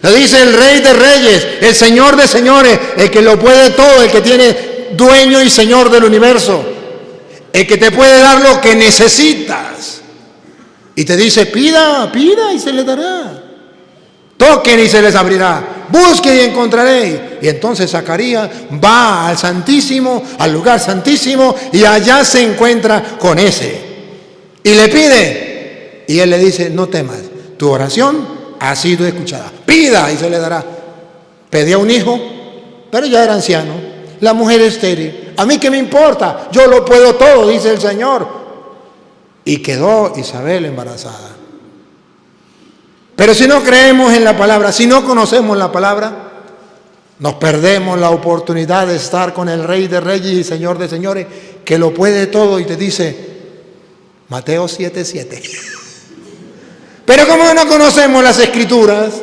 Lo dice el Rey de Reyes, el Señor de Señores, el que lo puede todo, el que tiene dueño y Señor del universo, el que te puede dar lo que necesitas. Y te dice, pida y se les dará. Toquen y se les abrirá. Busquen y encontraréis. Y entonces Zacarías va al Santísimo, al lugar santísimo, y allá se encuentra con ese. Y le pide. Y él le dice, no temas, tu oración ha sido escuchada. Pida y se le dará. Pedía un hijo, pero ya era anciano. La mujer estéril. A mí qué me importa, yo lo puedo todo, dice el Señor. Y quedó Isabel embarazada. Pero si no creemos en la palabra, si no conocemos la palabra, nos perdemos la oportunidad de estar con el Rey de Reyes y Señor de Señores, que lo puede todo y te dice, Mateo 7:7. Pero como no conocemos las Escrituras,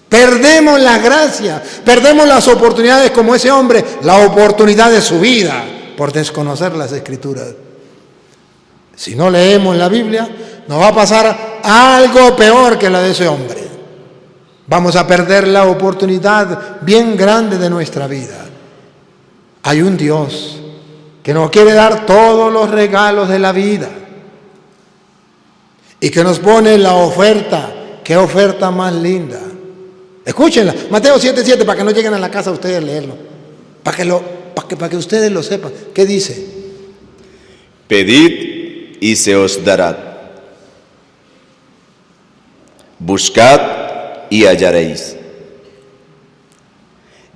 perdemos la gracia, perdemos las oportunidades como ese hombre, la oportunidad de su vida, por desconocer las Escrituras. Si no leemos la Biblia, nos va a pasar algo peor que la de ese hombre. Vamos a perder la oportunidad bien grande de nuestra vida. Hay un Dios que nos quiere dar todos los regalos de la vida y que nos pone la oferta. ¡Qué oferta más linda! Escúchenla, Mateo 7:7, para que no lleguen a la casa ustedes a leerlo, para que ustedes lo sepan. ¿Qué dice? Pedid y se os dará. Buscad y hallaréis.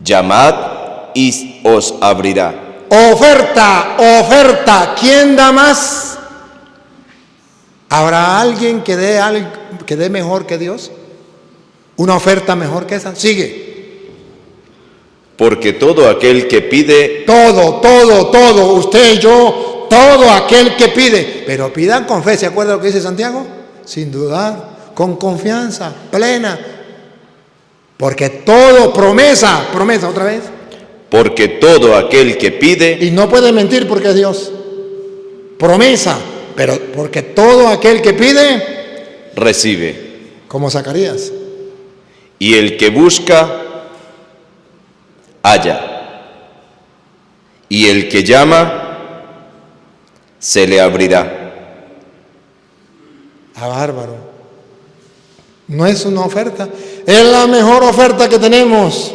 Llamad y os abrirá. Oferta. ¿Quién da más? ¿Habrá alguien que dé mejor que Dios? ¿Una oferta mejor que esa? Sigue. Porque todo aquel que pide... Todo, usted, yo, todo aquel que pide. Pero pidan con fe, ¿se acuerda lo que dice Santiago? Sin dudar, con confianza plena. Porque todo, promesa otra vez. Porque todo aquel que pide... Y no puede mentir porque es Dios. Promesa, pero porque todo aquel que pide... recibe. Como Zacarías. Y el que busca, halla. Y el que llama, se le abrirá. Ah, bárbaro. No es una oferta, es la mejor oferta que tenemos.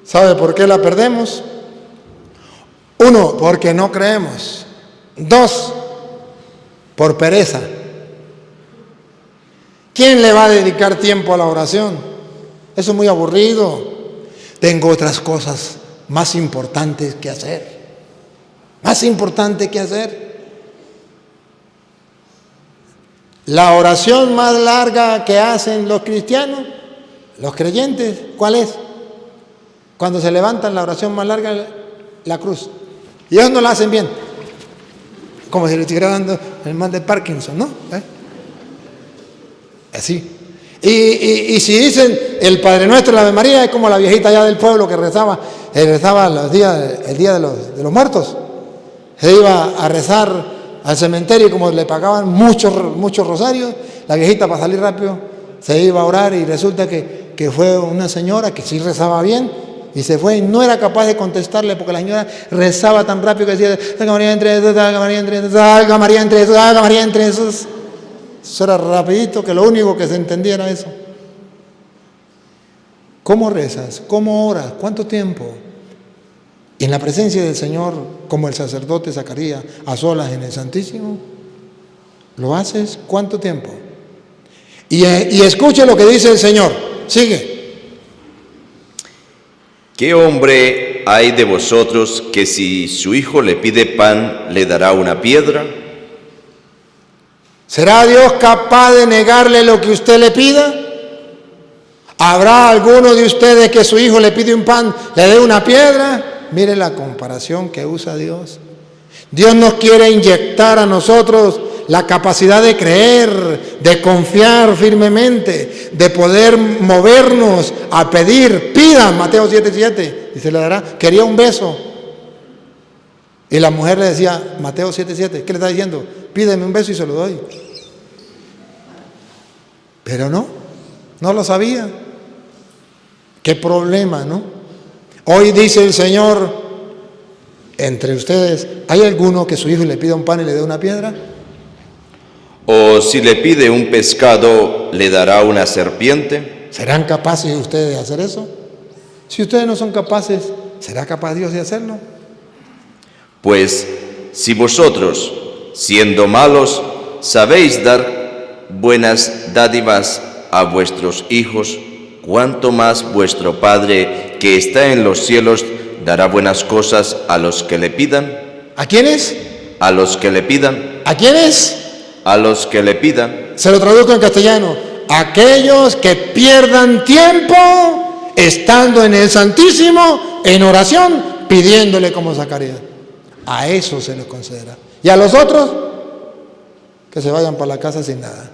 ¿Sabe por qué la perdemos? 1, porque no creemos. 2, por pereza. ¿Quién le va a dedicar tiempo a la oración? Eso es muy aburrido. Tengo otras cosas más importantes que hacer. Más importante que hacer. La oración más larga que hacen los cristianos, los creyentes, ¿cuál es? Cuando se levantan, la oración más larga, la cruz. Y ellos no la hacen bien. Como si le estuviera dando el mal de Parkinson, ¿no? Así. Y si dicen el Padre Nuestro, la Ave María, es como la viejita allá del pueblo que rezaba el día de los muertos. Se iba a rezar al cementerio y como le pagaban muchos rosarios, la viejita para salir rápido se iba a orar y resulta que fue una señora que sí rezaba bien y se fue y no era capaz de contestarle porque la señora rezaba tan rápido que decía, salga María entre esos, salga María entre esos, salga María entre esos, salga María entre esos. Eso era rapidito, que lo único que se entendía era eso. ¿Cómo rezas? ¿Cómo oras? ¿Cuánto tiempo? En la presencia del Señor, como el sacerdote Zacarías, a solas en el Santísimo. ¿Lo haces? ¿Cuánto tiempo? Y escuche lo que dice el Señor. Sigue. ¿Qué hombre hay de vosotros que si su hijo le pide pan, le dará una piedra? ¿Será Dios capaz de negarle lo que usted le pida? ¿Habrá alguno de ustedes que su hijo le pide un pan, le dé una piedra? Mire la comparación que usa Dios. Dios nos quiere inyectar a nosotros la capacidad de creer, de confiar firmemente, de poder movernos a pedir. Pidan, Mateo 7:7, y se le dará. Quería un beso. Y la mujer le decía, Mateo 7:7, ¿qué le está diciendo? Pídeme un beso y se lo doy. Pero no lo sabía. Qué problema, ¿no? Hoy dice el Señor, entre ustedes, ¿hay alguno que su hijo le pida un pan y le dé una piedra? ¿O si le pide un pescado, le dará una serpiente? ¿Serán capaces ustedes de hacer eso? Si ustedes no son capaces, ¿será capaz Dios de hacerlo? Pues si vosotros, siendo malos, sabéis dar buenas dádivas a vuestros hijos, ¿cuánto más vuestro Padre que está en los cielos dará buenas cosas a los que le pidan? ¿A quiénes? A los que le pidan. ¿A quiénes? A los que le pidan. Se lo traduzco en castellano. Aquellos que pierdan tiempo estando en el Santísimo, en oración, pidiéndole como Zacarías. A eso se les considera. Y a los otros, que se vayan para la casa sin nada.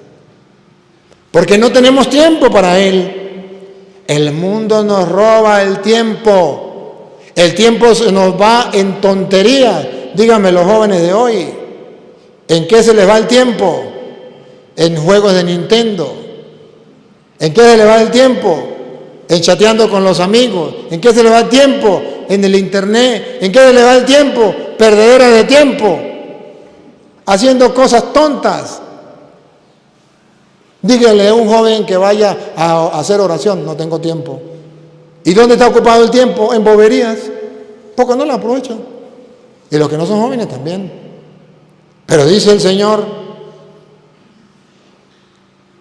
Porque no tenemos tiempo para Él. El mundo nos roba el tiempo. El tiempo se nos va en tonterías. Díganme los jóvenes de hoy, ¿en qué se les va el tiempo? En juegos de Nintendo. ¿En qué se les va el tiempo? En chateando con los amigos. ¿En qué se les va el tiempo? En el internet. ¿En qué se les va el tiempo? Perdedera de tiempo. Haciendo cosas tontas. Dígale a un joven que vaya a hacer oración, no tengo tiempo. ¿Y dónde está ocupado el tiempo? En boberías, porque no lo aprovechan. Y los que no son jóvenes también. Pero dice el Señor,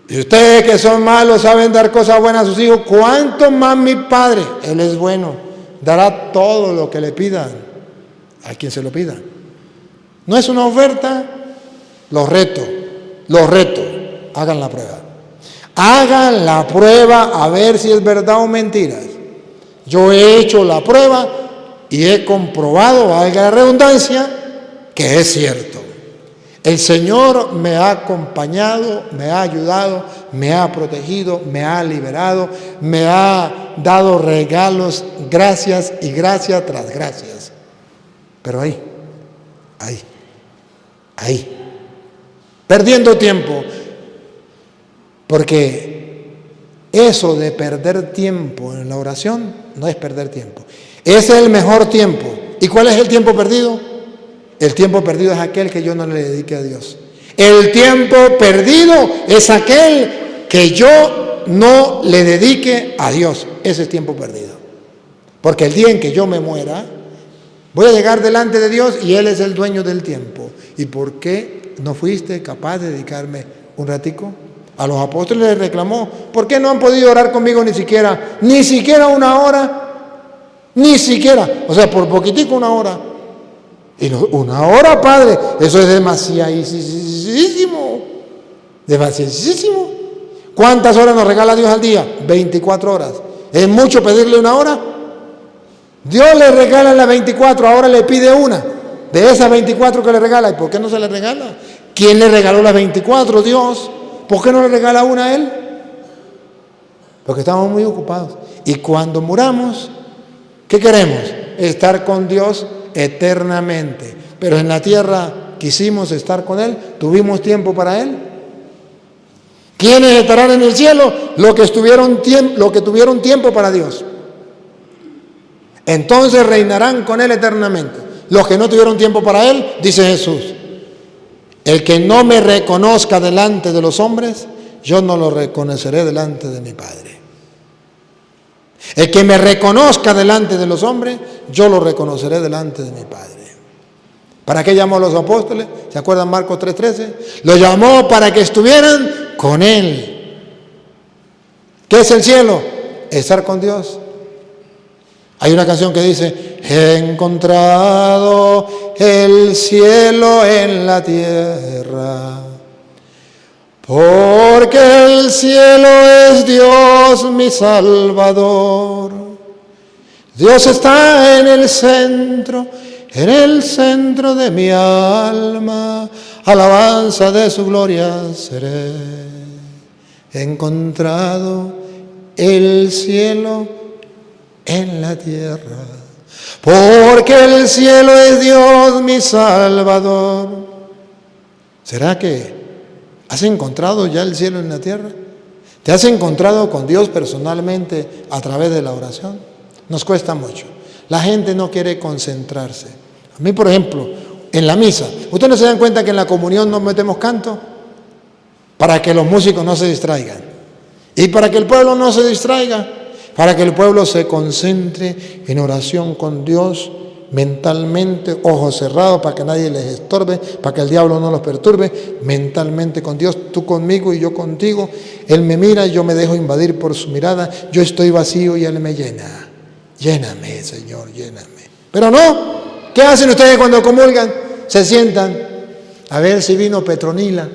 y ustedes que son malos saben dar cosas buenas a sus hijos, ¿cuánto más mi Padre, Él es bueno, dará todo lo que le pidan a quien se lo pida? ¿No es una oferta? Los reto, hagan la prueba. Hagan la prueba a ver si es verdad o mentiras. Yo he hecho la prueba y he comprobado, valga la redundancia, que es cierto. El Señor me ha acompañado, me ha ayudado, me ha protegido, me ha liberado, me ha dado regalos, gracias y gracias tras gracias. Pero ahí, perdiendo tiempo, porque eso de perder tiempo en la oración no es perder tiempo. Ese es el mejor tiempo. ¿Y cuál es el tiempo perdido? El tiempo perdido es aquel que yo no le dedique a Dios. El tiempo perdido es aquel que yo no le dedique a Dios. Ese es tiempo perdido. Porque el día en que yo me muera, voy a llegar delante de Dios y Él es el dueño del tiempo. ¿Y por qué no fuiste capaz de dedicarme un ratico? A los apóstoles les reclamó, ¿por qué no han podido orar conmigo ni siquiera una hora? Ni siquiera, o sea, por poquitico una hora. Y no, una hora, Padre, eso es demasiadísimo. Demasiadísimo. ¿Cuántas horas nos regala Dios al día? 24 horas. ¿Es mucho pedirle una hora? Dios le regala las 24, ahora le pide una. De esas 24 que le regala, ¿y por qué no se le regala? ¿Quién le regaló las 24? Dios. ¿Por qué no le regala una a Él? Porque estamos muy ocupados. Y cuando muramos, ¿qué queremos? Estar con Dios eternamente. Pero en la tierra quisimos estar con Él, tuvimos tiempo para Él. ¿Quiénes estarán en el cielo? Los que tuvieron tiempo para Dios. Entonces reinarán con Él eternamente. Los que no tuvieron tiempo para Él, dice Jesús, el que no me reconozca delante de los hombres, yo no lo reconoceré delante de mi Padre. El que me reconozca delante de los hombres, yo lo reconoceré delante de mi Padre. ¿Para qué llamó a los apóstoles? ¿Se acuerdan Marcos 3:13? Los llamó para que estuvieran con Él. ¿Qué es el cielo? Estar con Dios. Hay una canción que dice, he encontrado el cielo en la tierra, porque el cielo es Dios mi Salvador. Dios está en el centro de mi alma, alabanza de su gloria seré. He encontrado el cielo en la tierra, porque el cielo es Dios mi Salvador. ¿Será que has encontrado ya el cielo en la tierra? ¿Te has encontrado con Dios personalmente a través de la oración? Nos cuesta mucho. La gente no quiere concentrarse. A mí, por ejemplo, en la misa, ¿ustedes no se dan cuenta que en la comunión nos metemos canto? Para que los músicos no se distraigan. Y para que el pueblo no se distraiga, para que el pueblo se concentre en oración con Dios mentalmente, ojos cerrados, para que nadie les estorbe, para que el diablo no los perturbe, mentalmente con Dios, tú conmigo y yo contigo. Él me mira y yo me dejo invadir por su mirada, yo estoy vacío y Él me llena. Lléname, Señor, lléname. Pero no, ¿qué hacen ustedes cuando comulgan? Se sientan a ver si vino Petronila,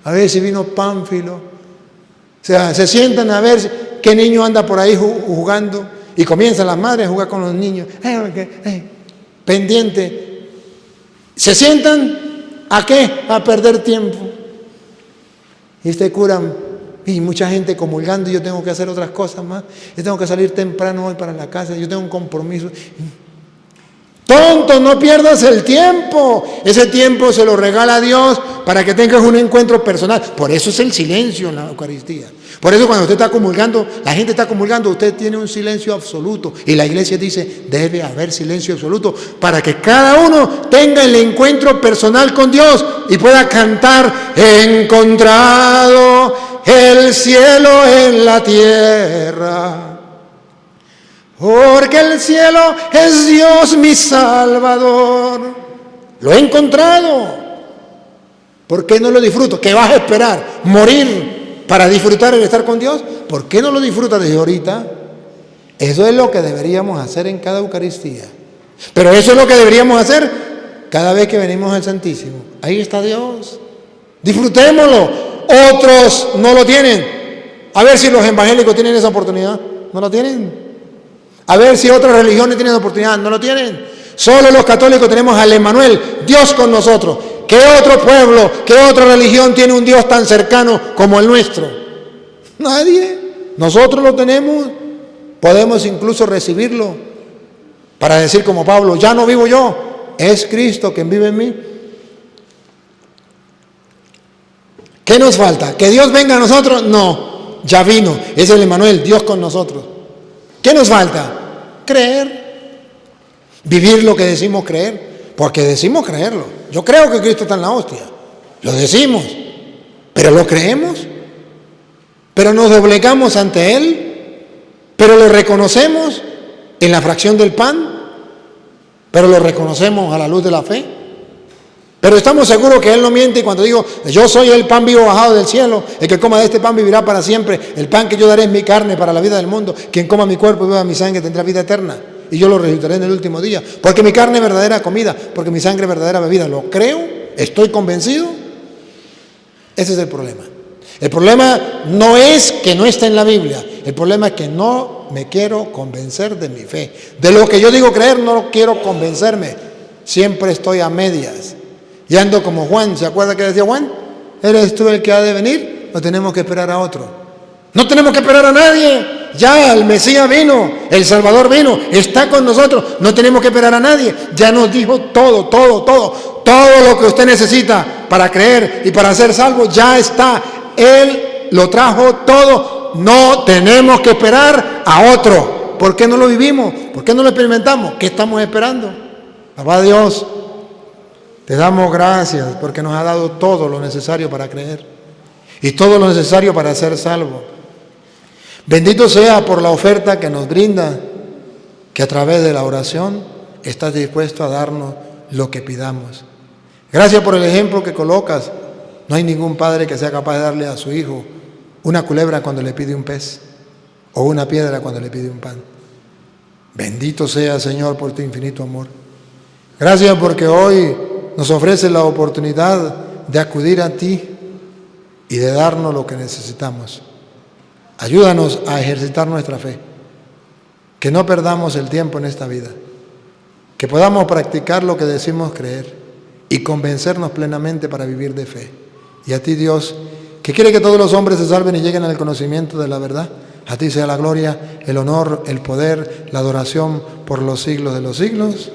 a ver si vino Pánfilo. O sea, se sientan a ver qué niño anda por ahí jugando, y comienzan las madres a jugar con los niños, pendiente. ¿Se sientan a qué? A perder tiempo. Y este cura, y mucha gente comulgando, y yo tengo que hacer otras cosas más, yo tengo que salir temprano hoy para la casa, yo tengo un compromiso. Tonto, no pierdas el tiempo. Ese tiempo se lo regala Dios para que tengas un encuentro personal. Por eso es el silencio en la Eucaristía. Por eso cuando usted está comulgando, la gente está comulgando, usted tiene un silencio absoluto. Y la iglesia dice, debe haber silencio absoluto para que cada uno tenga el encuentro personal con Dios y pueda cantar, he encontrado el cielo en la tierra. Porque el cielo es Dios mi Salvador. Lo he encontrado. ¿Por qué no lo disfruto? ¿Qué vas a esperar? ¿Morir para disfrutar el estar con Dios? ¿Por qué no lo disfrutas desde ahorita? Eso es lo que deberíamos hacer en cada Eucaristía. Pero eso es lo que deberíamos hacer cada vez que venimos al Santísimo. Ahí está Dios. Disfrutémoslo. Otros no lo tienen. A ver si los evangélicos tienen esa oportunidad. ¿No la tienen? A ver si otras religiones tienen oportunidad. No lo tienen. Solo los católicos tenemos al Emmanuel, Dios con nosotros. ¿Qué otro pueblo, qué otra religión tiene un Dios tan cercano como el nuestro? Nadie. Nosotros lo tenemos. Podemos incluso recibirlo para decir como Pablo, ya no vivo yo, es Cristo quien vive en mí. ¿Qué nos falta? ¿Que Dios venga a nosotros? No, ya vino, es el Emmanuel, Dios con nosotros. ¿Qué nos falta? Creer. Vivir lo que decimos creer, porque decimos creerlo. Yo creo que Cristo está en la hostia, lo decimos, pero lo creemos, pero nos doblegamos ante Él, pero lo reconocemos en la fracción del pan, pero lo reconocemos a la luz de la fe, Pero estamos seguros que Él no miente, y cuando digo, yo soy el pan vivo bajado del cielo, el que coma de este pan vivirá para siempre, el pan que yo daré es mi carne para la vida del mundo, quien coma mi cuerpo y beba mi sangre tendrá vida eterna, y yo lo resucitaré en el último día, porque mi carne es verdadera comida, porque mi sangre es verdadera bebida. ¿Lo creo? ¿Estoy convencido? Ese es el problema. El problema no es que no esté en la Biblia, el problema es que no me quiero convencer de mi fe. De lo que yo digo creer no quiero convencerme, siempre estoy a medias. Y ando como Juan. ¿Se acuerda que decía Juan? ¿Eres tú el que ha de venir o tenemos que esperar a otro? No tenemos que esperar a nadie. Ya el Mesías vino, el Salvador vino, está con nosotros. No tenemos que esperar a nadie. Ya nos dijo todo lo que usted necesita para creer y para ser salvo. Ya está. Él lo trajo todo. No tenemos que esperar a otro. ¿Por qué no lo vivimos? ¿Por qué no lo experimentamos? ¿Qué estamos esperando? Papá Dios, te damos gracias porque nos ha dado todo lo necesario para creer y todo lo necesario para ser salvo. Bendito sea por la oferta que nos brinda, que a través de la oración estás dispuesto a darnos lo que pidamos. Gracias por el ejemplo que colocas. No hay ningún padre que sea capaz de darle a su hijo una culebra cuando le pide un pez o una piedra cuando le pide un pan. Bendito sea, Señor, por tu infinito amor. Gracias porque hoy nos ofrece la oportunidad de acudir a ti y de darnos lo que necesitamos. Ayúdanos a ejercitar nuestra fe, que no perdamos el tiempo en esta vida, que podamos practicar lo que decimos creer y convencernos plenamente para vivir de fe. Y a ti, Dios, que quiere que todos los hombres se salven y lleguen al conocimiento de la verdad, a ti sea la gloria, el honor, el poder, la adoración por los siglos de los siglos.